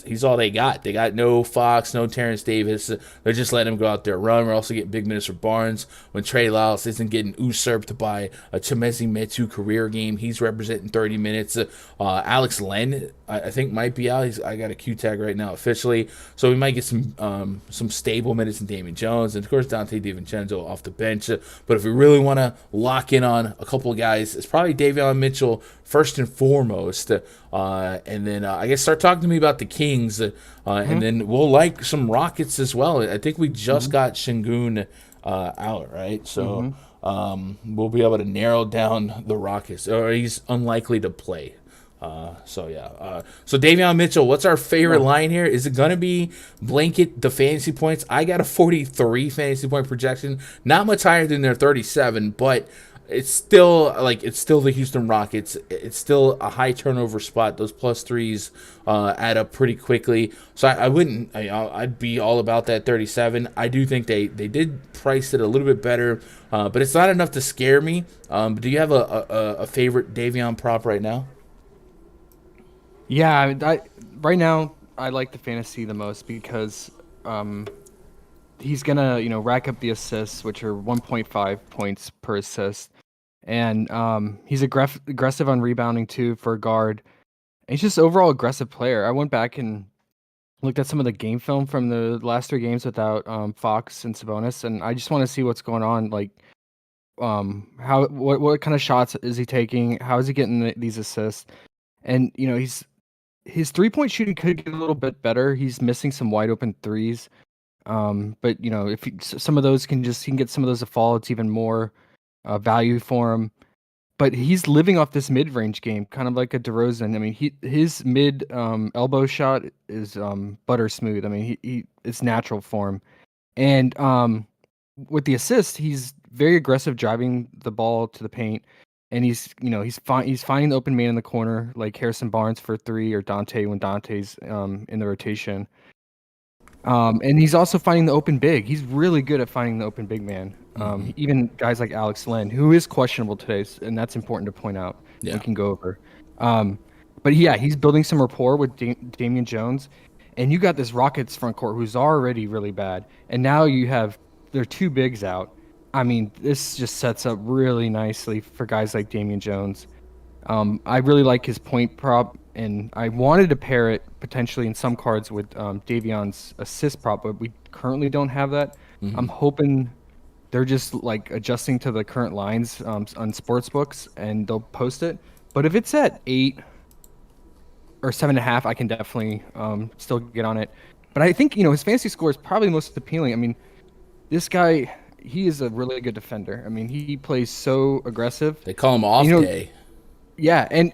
he's all they got. They got no Fox, no Terrence Davis. They're just letting him go out there run. We're also getting big minutes for Barnes when Trey Lyles isn't getting usurped by a Chemezi Metu career game. He's representing 30 minutes. Alex Len, I think, might be out. I got a Q tag right now officially, so we might get some stable minutes in Damian Jones, and of course Dante DiVincenzo off the bench. But if we really want to lock in on a couple of guys, it's probably Davion Mitchell first and foremost, and then I guess start talking to me about the Kings, and then we'll like some Rockets as well. I think we just got Şengün out, right? So we'll be able to narrow down the Rockets, or he's unlikely to play. So Davion Mitchell, what's our favorite line here? Is it gonna be blanket the fantasy points? I got a 43 fantasy point projection, not much higher than their 37, but it's still the Houston Rockets. It's still a high turnover spot. Those plus threes add up pretty quickly. So I'd be all about that 37. I do think they did price it a little bit better, but it's not enough to scare me. Do you have a favorite Davion prop right now? Yeah, right now I like the fantasy the most because he's gonna rack up the assists, which are 1.5 points per assist, and he's aggressive on rebounding too for a guard. And he's just overall aggressive player. I went back and looked at some of the game film from the last 3 games without Fox and Sabonis, and I just want to see what's going on. Like, what kind of shots is he taking? How is he getting these assists? And his 3-point shooting could get a little bit better. He's missing some wide open threes. But if some of those he can get some of those to fall, it's even more value for him. But he's living off this mid-range game, kind of like a DeRozan. I mean, his mid elbow shot is butter smooth. I mean, it's natural for him. And with the assist, he's very aggressive driving the ball to the paint. And he's finding the open man in the corner, like Harrison Barnes for 3 or Dante when Dante's in the rotation. And he's also finding the open big. He's really good at finding the open big man. Even guys like Alex Len, who is questionable today, and that's important to point out. Yeah. We can go over. But yeah, he's building some rapport with Damian Jones. And you got this Rockets front court who's already really bad. And now you have their 2 bigs out. I mean, this just sets up really nicely for guys like Damian Jones. I really like his point prop, and I wanted to pair it potentially in some cards with Davion's assist prop, but we currently don't have that. I'm hoping they're just like adjusting to the current lines on sportsbooks, and they'll post it. But if it's at 8 or 7.5, I can definitely still get on it. But I think his fantasy score is probably most appealing. I mean, this guy, he is a really good defender. I mean, he plays so aggressive. They call him off day. Yeah, and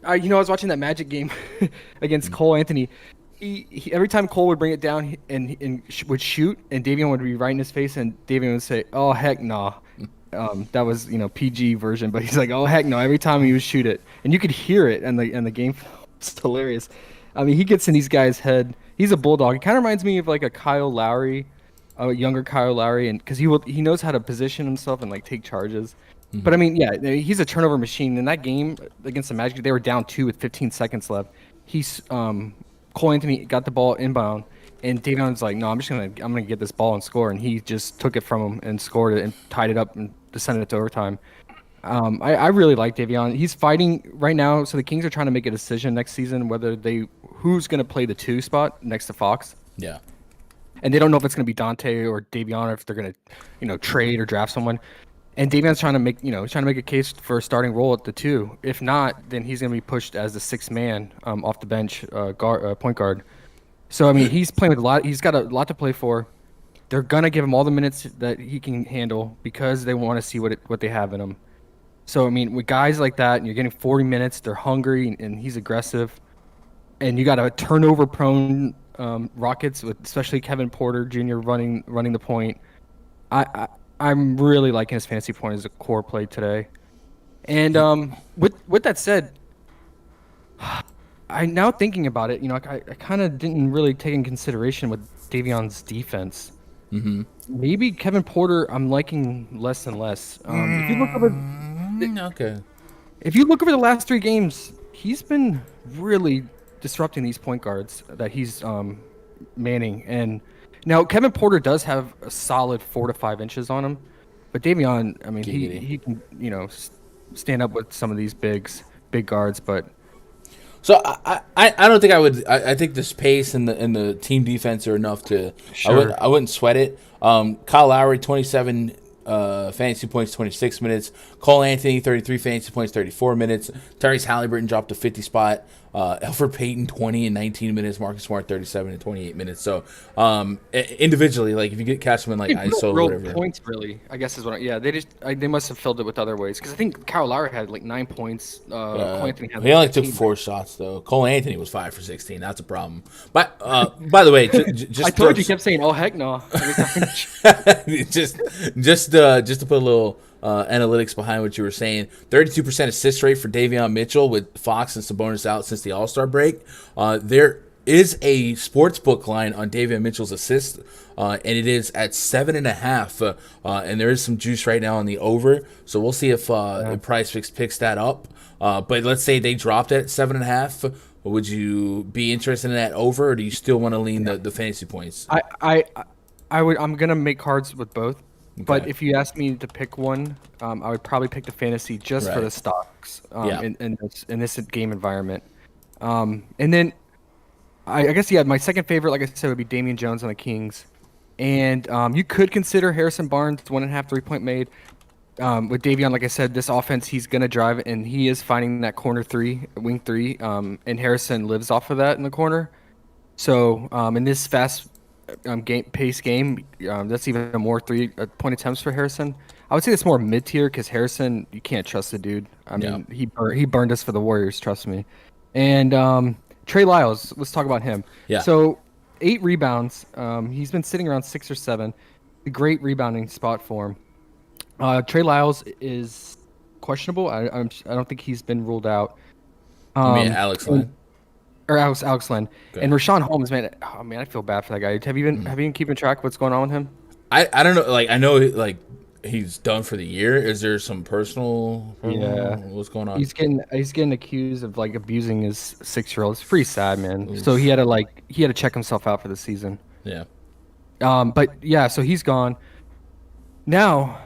I was watching that Magic game against Cole Anthony. He every time Cole would bring it down and would shoot, and Davion would be right in his face, and Davion would say, "Oh heck no." That was PG version, but he's like, "Oh heck no!" Every time he would shoot it, and you could hear it, and the game. It's hilarious. I mean, he gets in these guys' head. He's a bulldog. He kind of reminds me of like a Kyle Lowry. A younger Kyle Lowry, and because he knows how to position himself and like take charges. But I mean, yeah, he's a turnover machine. In that game against the Magic, they were down 2 with 15 seconds left. Cole Anthony got the ball inbound, and Davion's like, "No, I'm gonna get this ball and score," and he just took it from him and scored it and tied it up and sent it to overtime. I really like Davion. He's fighting right now, so the Kings are trying to make a decision next season who's gonna play the 2 spot next to Fox. Yeah. And they don't know if it's going to be Dante or Davion, or if they're going to, trade or draft someone. And Davion's trying to make a case for a starting role at the 2. If not, then he's going to be pushed as the 6th man off the bench, point guard. So I mean, he's playing with a lot. He's got a lot to play for. They're going to give him all the minutes that he can handle because they want to see what they have in him. So I mean, with guys like that, and you're getting 40 minutes, they're hungry, and he's aggressive, and you got a turnover-prone Rockets with especially Kevin Porter Jr. running the point. I'm really liking his fantasy point as a core play today. And with that said, I now thinking about it, I kind of didn't really take in consideration with Davion's defense. Maybe Kevin Porter I'm liking less and less. If you look over the last 3 games, he's been really disrupting these point guards that he's manning. And now Kevin Porter does have a solid 4 to 5 inches on him, but Davion, I mean, he can stand up with some of these big guards, but. So I don't think I would. I think the space and the team defense are enough to. Sure. I wouldn't sweat it. Kyle Lowry 27 fantasy points, 26 minutes. Cole Anthony 33 fantasy points, 34 minutes. Tyrese Halliburton dropped a 50 spot. Elfrid Payton 20 and 19 minutes. Marcus Smart 37 and 28 minutes. So individually, like if you catch them in like ISO or whatever. Points really, I guess is what. They must have filled it with other ways because I think Kyle Lowry had like 9 points. Cole Anthony had. He only took 4 shots though. Cole Anthony was 5 for 16. That's a problem. But by the way, just I told you kept saying, "Oh heck no." just to put a little analytics behind what you were saying, 32% assist rate for Davion Mitchell with Fox and Sabonis out since the All-Star break. There is a sports book line on Davion Mitchell's assist, and it is at 7.5. And there is some juice right now on the over, so we'll see if PrizePicks picks that up. But let's say they dropped it at 7.5. Would you be interested in that over, or do you still want to lean the fantasy points? I'm gonna make cards with both. Okay. But if you asked me to pick one, I would probably pick the fantasy just for the stocks in this game environment. And then I guess my second favorite, like I said, would be Damian Jones on the Kings. And you could consider Harrison Barnes 1.5 3-point made. With Davion, like I said, this offense he's gonna drive it, and he is finding that corner wing three. And Harrison lives off of that in the corner. So in this fast pace game, that's even more 3-point attempts for Harrison. I would say it's more mid tier because Harrison, you can't trust the dude. I mean, he burned us for the Warriors, trust me. And Trey Lyles, let's talk about him. Yeah. So 8 rebounds. He's been sitting around 6 or 7. A great rebounding spot for him. Trey Lyles is questionable. I don't think he's been ruled out. You mean Alex Len? Or Alex Len. Okay. And Rashawn Holmes, man. Oh man, I feel bad for that guy. Have you been keeping track of what's going on with him? I don't know. Like I know like he's done for the year. Is there some personal? What's going on? He's getting accused of like abusing his 6-year-old. It's pretty sad, man. Oof. So he had to check himself out for the season. Yeah. But yeah, so he's gone. Now,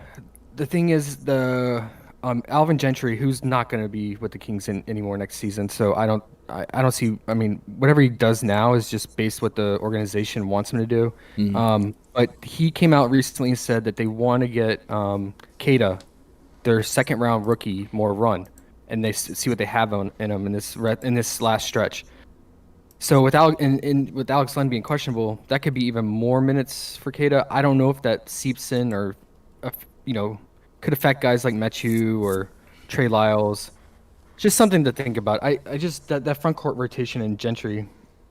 the thing is Alvin Gentry, who's not going to be with the Kings anymore next season. So I don't see. I mean, whatever he does now is just based what the organization wants him to do. Mm-hmm. But he came out recently and said that they want to get Keita, their second round rookie, more run, and they see what they have in him in this last stretch. So with Alex Len being questionable, that could be even more minutes for Keita. I don't know if that seeps in or, could affect guys like Metu or Trey Lyles. Just something to think about. I just that front court rotation in Gentry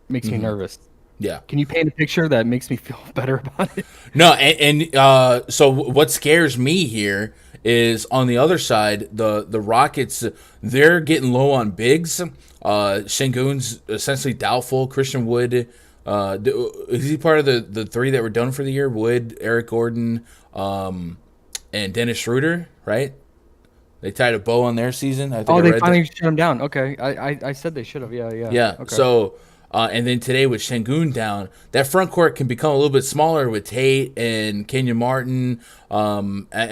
makes me nervous. Yeah. Can you paint a picture that makes me feel better about it? No, and so what scares me here is on the other side, the Rockets, they're getting low on bigs. Şengün's essentially doubtful. Christian Wood, is he part of the 3 that were done for the year? Wood, Eric Gordon, and Dennis Schroeder, right? They tied a bow on their season. I think they finally shut him down. Okay, I said they should have. Yeah. Yeah. Okay. So, and then today with Şengün down, that front court can become a little bit smaller with Tate and Kenyon Martin. I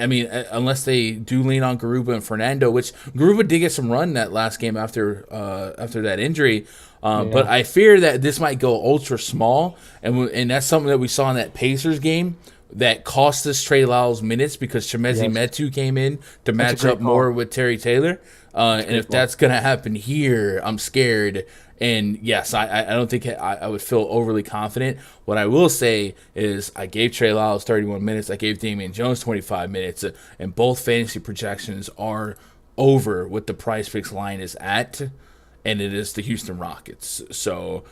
mean, unless they do lean on Garuba and Fernando, which Garuba did get some run that last game after that injury. But I fear that this might go ultra small, and that's something that we saw in that Pacers game that cost us Trey Lyles minutes because Chimezie Metu came in to match up more with Terry Taylor. And if that's going to happen here, I'm scared. And yes, I don't think I would feel overly confident. What I will say is I gave Trey Lyles 31 minutes. I gave Damian Jones 25 minutes. And both fantasy projections are over what the PrizePicks line is at. And it is the Houston Rockets. So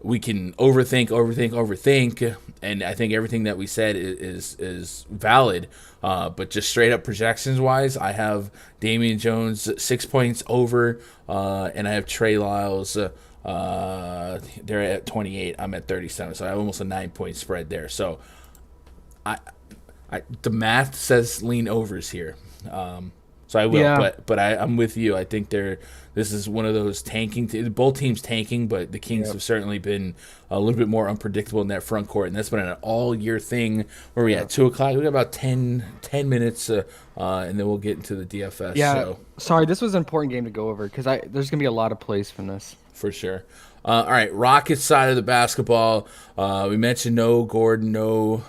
we can overthink, and I think everything that we said is valid. But just straight up projections wise, I have Damian Jones 6 points over, and I have Trey Lyles. They're at 28. I'm at 37, so I have almost a 9-point spread there. So, the math says lean overs here. So I will, Yeah. but I'm with you. I think this is one of those tanking. Both teams tanking, but the Kings Yep. have certainly been a little bit more unpredictable in that front court, and that's been an all year thing. Where we at 2 o'clock, we got about 10 minutes, and then we'll get into the DFS. Yeah. So Sorry, this was an important game to go over because there's gonna be a lot of plays from this. for sure. All right, Rockets side of the basketball. We mentioned no Gordon, no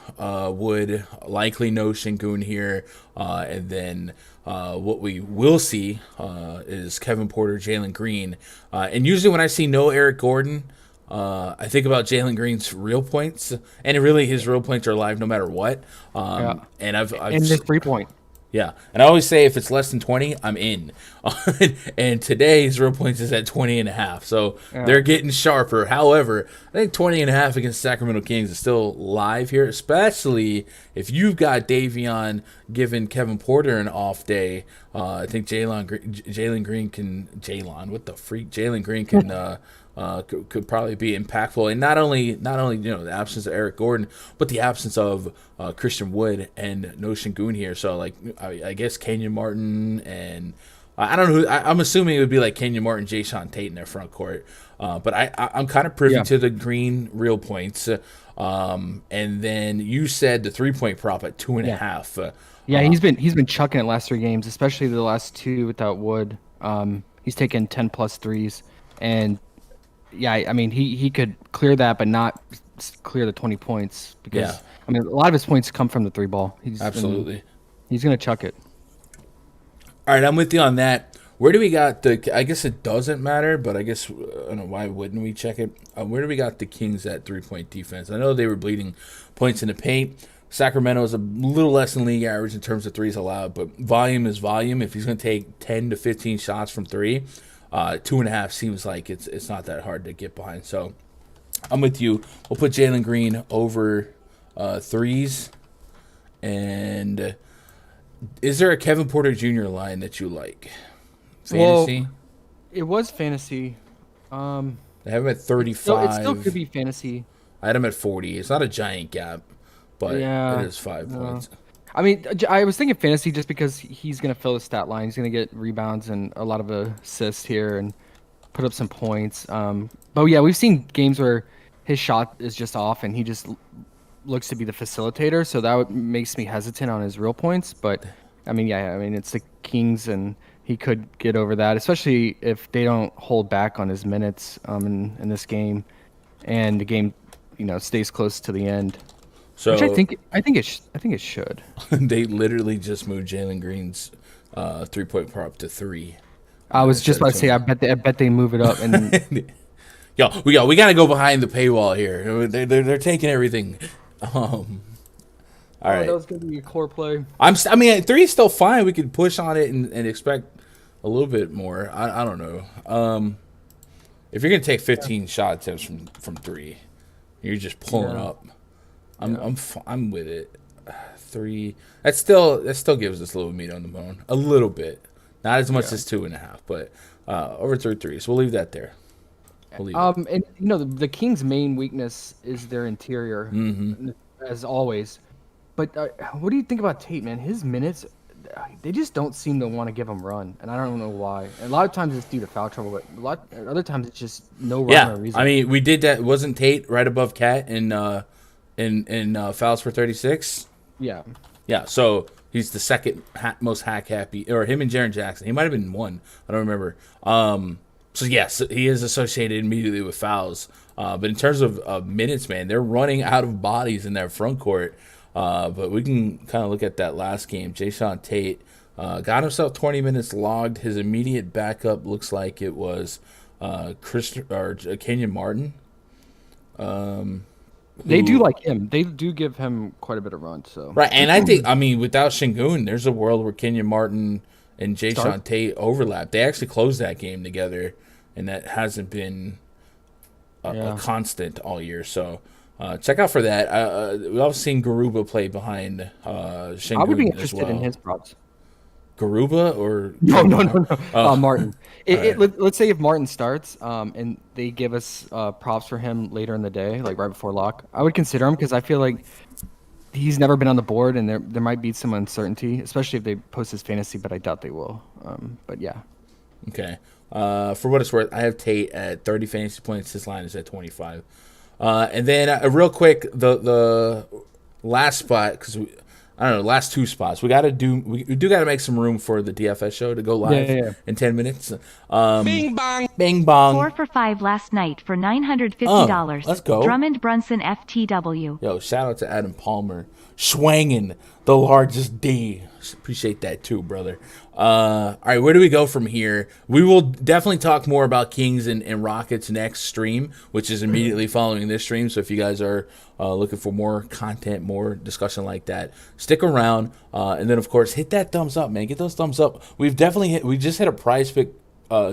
Wood, likely no Şengün here, and then what we will see is Kevin Porter, Jalen Green, and usually when I see no Eric Gordon, I think about Jalen Green's real points, and really his real points are alive no matter what. And I've And this 3-point. yeah, and I always say if it's less than 20, I'm in. And today's real points is at 20.5, so they're getting sharper. However, I think 20.5 against Sacramento Kings is still live here, especially if you've got Davion giving Kevin Porter an off day. I think Jalen Green can could probably be impactful, and not only the absence of Eric Gordon, but the absence of Christian Wood and No Şengün here. So like I guess Kenyon Martin and I don't know who. I'm assuming it would be like Kenyon Martin, Jason Tate in their front court. But I'm kind of privy to the Green real points. And then you said the 3-point prop at 2.5. Yeah, he's been chucking it last 3 games, especially the last 2 without Wood. He's taken 10+ threes, and yeah, I mean he could clear that, but not clear the 20 points because I mean a lot of his points come from the 3 ball. Absolutely, he's gonna chuck it. All right, I'm with you on that. Where do we got I guess it doesn't matter, but I guess I don't know why wouldn't we check it? Where do we got the Kings at 3-point defense? I know they were bleeding points in the paint. Sacramento is a little less than league average in terms of threes allowed, but volume is volume. If he's going to take 10 to 15 shots from 3, 2.5 seems like it's not that hard to get behind. So I'm with you. We'll put Jalen Green over threes. And is there a Kevin Porter Jr. line that you like? Fantasy? Well, it was fantasy. They have him at 35. It still could be fantasy. I had him at 40. It's not a giant gap, but it is 5 points. I mean, I was thinking fantasy just because he's going to fill the stat line. He's going to get rebounds and a lot of assists here and put up some points. But yeah, we've seen games where his shot is just off and he just looks to be the facilitator. So that makes me hesitant on his real points. But I mean, it's the Kings and he could get over that, especially if they don't hold back on his minutes in this game, and the game, stays close to the end. So which I think it should. They literally just moved Jalen Green's 3-point prop to 3. I was just about to say, I bet they move it up. And we got to go behind the paywall here. They're taking everything. All right, that was gonna be a core play. I mean, 3 is still fine. We could push on it and expect a little bit more. I don't know. If you're gonna take 15 shot attempts from 3, you're just pulling up. I'm with it. 3. That still gives us a little meat on the bone. A little bit, not as much as 2.5, but over 3 So we'll leave that there. And the Kings' main weakness is their interior, as always. But what do you think about Tate, man? His minutes, they just don't seem to want to give him run, and I don't know why. And a lot of times it's due to foul trouble, but other times it's just no rhyme or reason. I mean, we did that. Wasn't Tate right above Cat in fouls for 36? Yeah. Yeah. So he's the second most happy, or him and Jaren Jackson. He might have been 1. I don't remember. So yes, he is associated immediately with fouls. But in terms of minutes, man, they're running out of bodies in that front court. But we can kind of look at that last game. Jason Tate got himself 20 minutes logged. His immediate backup looks like it was Kenyon Martin. They do like him. They do give him quite a bit of run. So right, and I think without Şengün, there's a world where Kenyon Martin and Jason Tate overlap. They actually closed that game together, and that hasn't been a constant all year. So. Check out for that. We've also seen Garuba play behind Şengün. I would be interested in his props. Garuba or no. Martin. Let's say if Martin starts, and they give us props for him later in the day, like right before lock, I would consider him because I feel like he's never been on the board, and there might be some uncertainty, especially if they post his fantasy, but I doubt they will. But yeah. Okay. For what it's worth, I have Tate at 30 fantasy points. His line is at 25. And then real quick, the last spot, because I don't know, last two spots. We do got to make some room for the DFS show to go live in 10 minutes. Bing bong, bing bong. 4 for 5 last night for $950. Let's go. Drummond Brunson FTW. Yo, shout out to Adam Palmer, swanging the largest D. Appreciate that too, brother. All right, where do we go from here? We will definitely talk more about Kings and Rockets next stream, which is immediately following this stream. So if you guys are looking for more content, more discussion like that, stick around. And then, of course, hit that thumbs up, man. Get those thumbs up. We just hit a PrizePick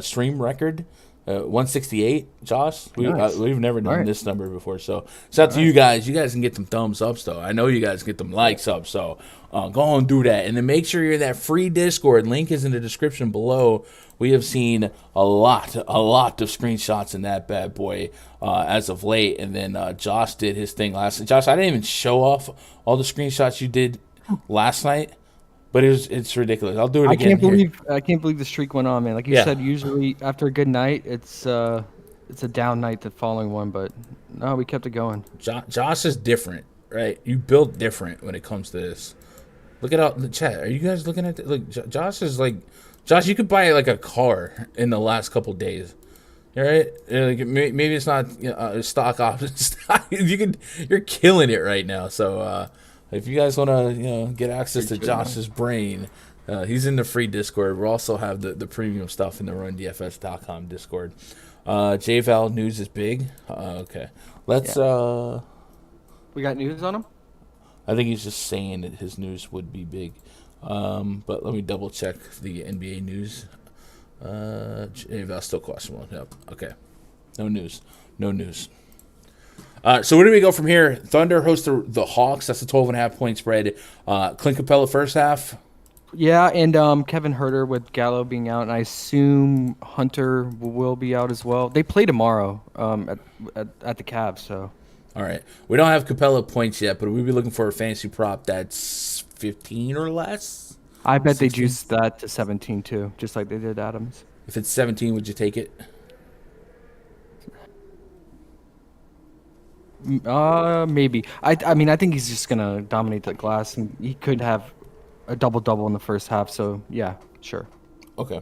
stream record. 168, Josh. We've never done this number before, so shout out to you guys. You guys can get them thumbs ups, though. I know you guys get them likes up, so go on and do that. And then make sure you're in that free Discord. Link is in the description below. We have seen a lot of screenshots in that bad boy as of late. And then Josh did his thing last night. Josh, I didn't even show off all the screenshots you did last night. But it's ridiculous. I'll do it again. I can't believe the streak went on, man. Like you said, usually after a good night, it's a down night the following one. But no, we kept it going. Josh is different, right? You build different when it comes to this. Look at all the chat. Are you guys looking at it? Look, Josh is like, Josh. You could buy like a car in the last couple days. All right, like maybe it's not stock options. You're killing it right now. So. If you guys want to, get access to Josh's brain, he's in the free Discord. We also have the premium stuff in the RunDFS.com Discord. JVal news is big. Okay, let's. We got news on him. I think he's just saying that his news would be big, but let me double check the NBA news. JVal still questionable. Yep. Okay, no news. So where do we go from here? Thunder host the Hawks. That's a 12.5 point spread. Clint Capella first half. Yeah, and Kevin Huerter with Gallo being out, and I assume Hunter will be out as well. They play tomorrow at the Cavs. So. All right. We don't have Capella points yet, but we'll be looking for a fantasy prop that's 15 or less. I bet 16? They juiced that to 17 too, just like they did Adams. If it's 17, would you take it? Maybe. I mean, I think he's just gonna dominate the glass, and he could have a double in the first half. So yeah, sure. Okay.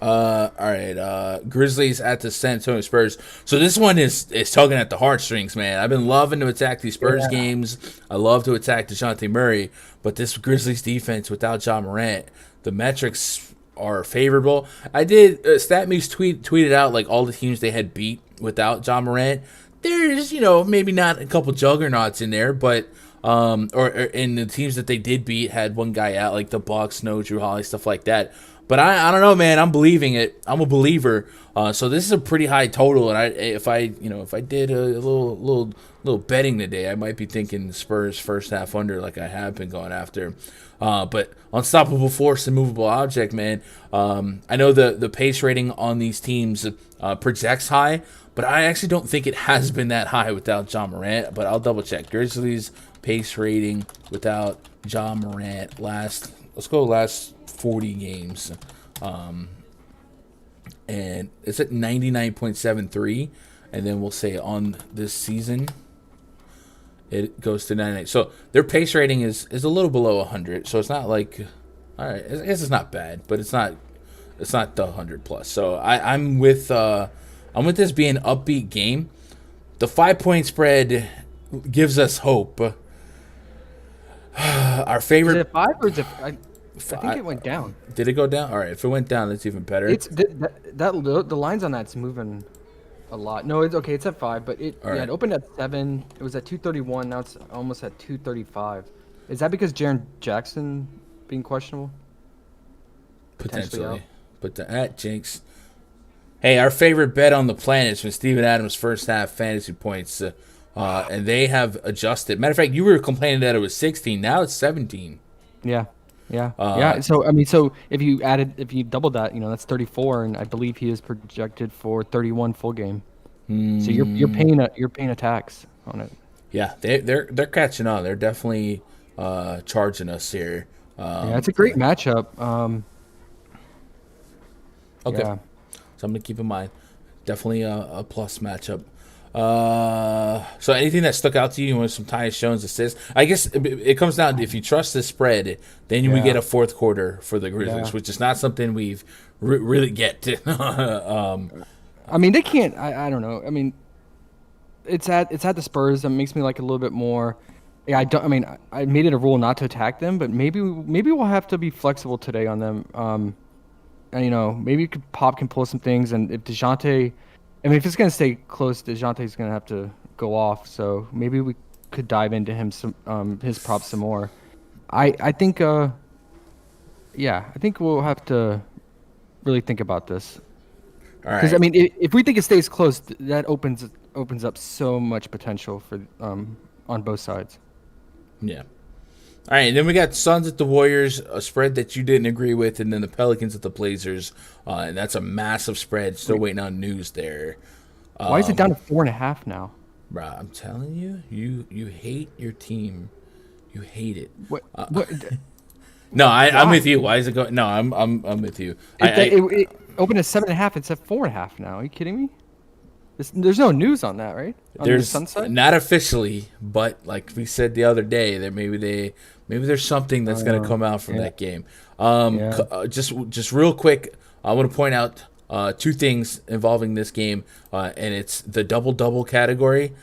All right. Grizzlies at the San Antonio Spurs. So this one is tugging at the heartstrings, man. I've been loving to attack these Spurs games. I love to attack DeJounte Murray, but this Grizzlies defense without Ja Morant, the metrics are favorable. I did StatMuse tweeted out like all the teams they had beat without Ja Morant. There's, maybe not a couple juggernauts in there, but or in the teams that they did beat had one guy out, like the Bucks, no Drew Holiday, stuff like that. But I don't know, man. I'm believing it. I'm a believer. So this is a pretty high total, and if I did a little betting today, I might be thinking Spurs first half under, like I have been going after. But unstoppable force and movable object, man. I know the pace rating on these teams projects high, but I actually don't think it has been that high without Ja Morant. But I'll double check. Grizzlies pace rating without Ja Morant last 40 games. And it's at 99.73. And then we'll say on this season, it goes to 99. So their pace rating is a little below 100. So it's not like, all right, I guess it's not bad, but it's not the 100 plus. So I'm with this being an upbeat game. The 5-point spread gives us hope. Our favorite. Is it 5 or is it? I think it went down. Did it go down? All right. If it went down, that's even better. It's the lines on that's moving a lot. No, it's okay. It's at 5, but it opened at 7. It was at 231. Now it's almost at 235. Is that because Jaren Jackson being questionable? Potentially. But that jinx. Hey, our favorite bet on the planet is from Steven Adams' first half fantasy points, and they have adjusted. Matter of fact, you were complaining that it was 16. Now it's 17. Yeah. So if you double that, that's 34, and I believe he is projected for 31 full game. So you're paying a tax on it. Yeah, they're catching on. They're definitely charging us here. Yeah, it's a great matchup. Okay, Yeah. so I'm gonna keep in mind. Definitely a plus matchup. So anything that stuck out to you with some Tyus Jones assists? I guess it comes down to if you trust the spread, then we get a fourth quarter for the Grizzlies, which is not something we've really get to. I mean, they can't. I don't know. I mean, it's at the Spurs. That makes me like a little bit more. Yeah, I don't. I mean, I made it a rule not to attack them, but maybe we'll have to be flexible today on them. And maybe Pop can pull some things, and if DeJounte, I mean, if it's gonna stay close, DeJounte's gonna have to go off. So maybe we could dive into his props some more. I think I think we'll have to really think about this. Because I mean, if we think it stays close, that opens up so much potential for on both sides. Yeah. All right, and then we got Suns at the Warriors, a spread that you didn't agree with, and then the Pelicans at the Blazers, and that's a massive spread. Still waiting on news there. Why is it down to 4.5 now? Bro, I'm telling you, you hate your team. You hate it. What? No, I'm with you. Why is it going? No, I'm with you. It opened at 7.5. It's at 4.5 now. Are you kidding me? There's no news on that, right? There's not officially, but like we said the other day, that maybe there's something that's going to come out from that game. Just real quick, I want to point out two things involving this game, and it's the double-double category.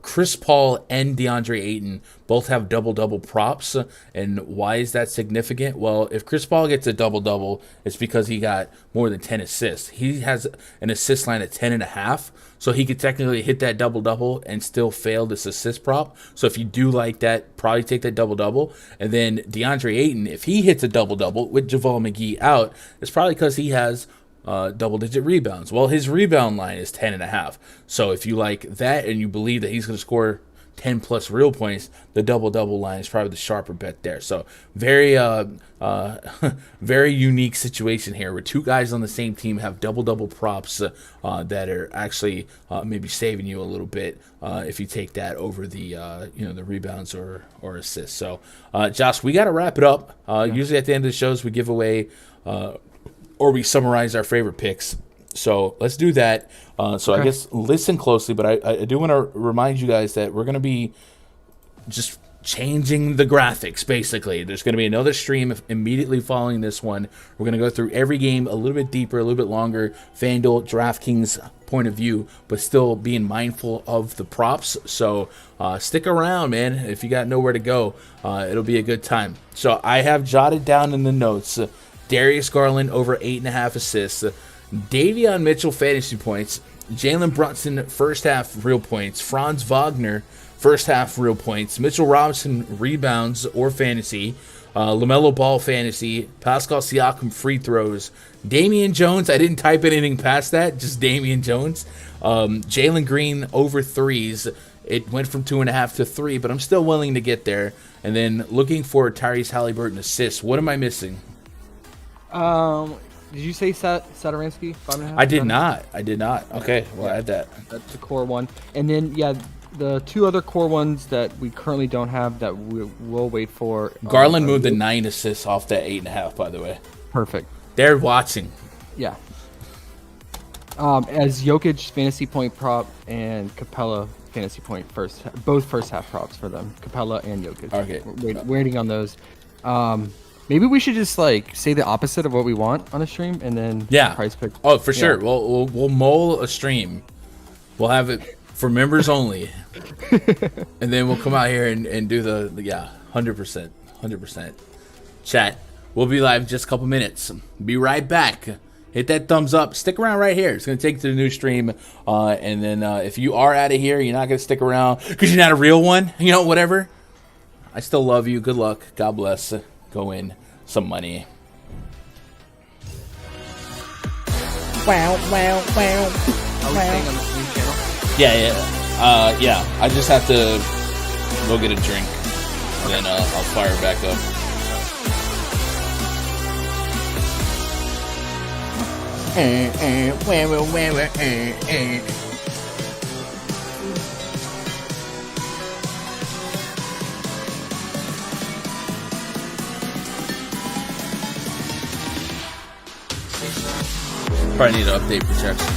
Chris Paul and DeAndre Ayton both have double-double props, and why is that significant? Well, if Chris Paul gets a double-double, it's because he got more than 10 assists. He has an assist line at 10.5, so he could technically hit that double-double and still fail this assist prop. So if you do like that, probably take that double-double. And then DeAndre Ayton, if he hits a double-double with JaVale McGee out, it's probably because he has double-digit rebounds. Well, his rebound line is 10.5. So if you like that and you believe that he's going to score 10-plus real points, the double-double line is probably the sharper bet there. So very very unique situation here where two guys on the same team have double-double props that are actually maybe saving you a little bit if you take that over the the rebounds or assists. So, Josh, we got to wrap it up. Usually at the end of the shows we give away or we summarize our favorite picks. So let's do that. Okay. I guess listen closely, but I do want to remind you guys that we're going to be just changing the graphics, basically. There's going to be another stream immediately following this one. We're going to go through every game a little bit deeper, a little bit longer, FanDuel, DraftKings point of view, but still being mindful of the props. So stick around, man. If you got nowhere to go, it'll be a good time. So I have jotted down in the notes Darius Garland over 8.5 assists, Davion Mitchell fantasy points, Jalen Brunson first half real points, Franz Wagner first half real points, Mitchell Robinson rebounds or fantasy, LaMelo Ball fantasy, Pascal Siakam free throws, Damian Jones, I didn't type anything past that, just Damian Jones, Jalen Green over threes. It went from 2.5 to 3, but I'm still willing to get there. And then looking for Tyrese Halliburton assists. What am I missing? Did you say Satoransky 5.5? I did not. Okay, we'll add that. That's the core one. And then, the two other core ones that we currently don't have that we'll wait for. Garland moved the 9 assists off that 8.5, by the way. Perfect. They're watching. Yeah. As Jokic fantasy point prop and Capella fantasy point both first half props for them. Capella and Jokic. Okay. We're waiting on those. Maybe we should just say the opposite of what we want on a stream and then PrizePicks. Oh, for sure. We'll mull a stream. We'll have it for members only. And then we'll come out here and do the 100%. Chat. We'll be live in just a couple minutes. Be right back. Hit that thumbs up. Stick around right here. It's going to take you to the new stream. And then if you are out of here, you're not going to stick around because you're not a real one. Whatever. I still love you. Good luck. God bless. Go win some money. Are we staying on the same channel? Yeah. I just have to go get a drink. And then I'll fire it back up. Probably need to update projections.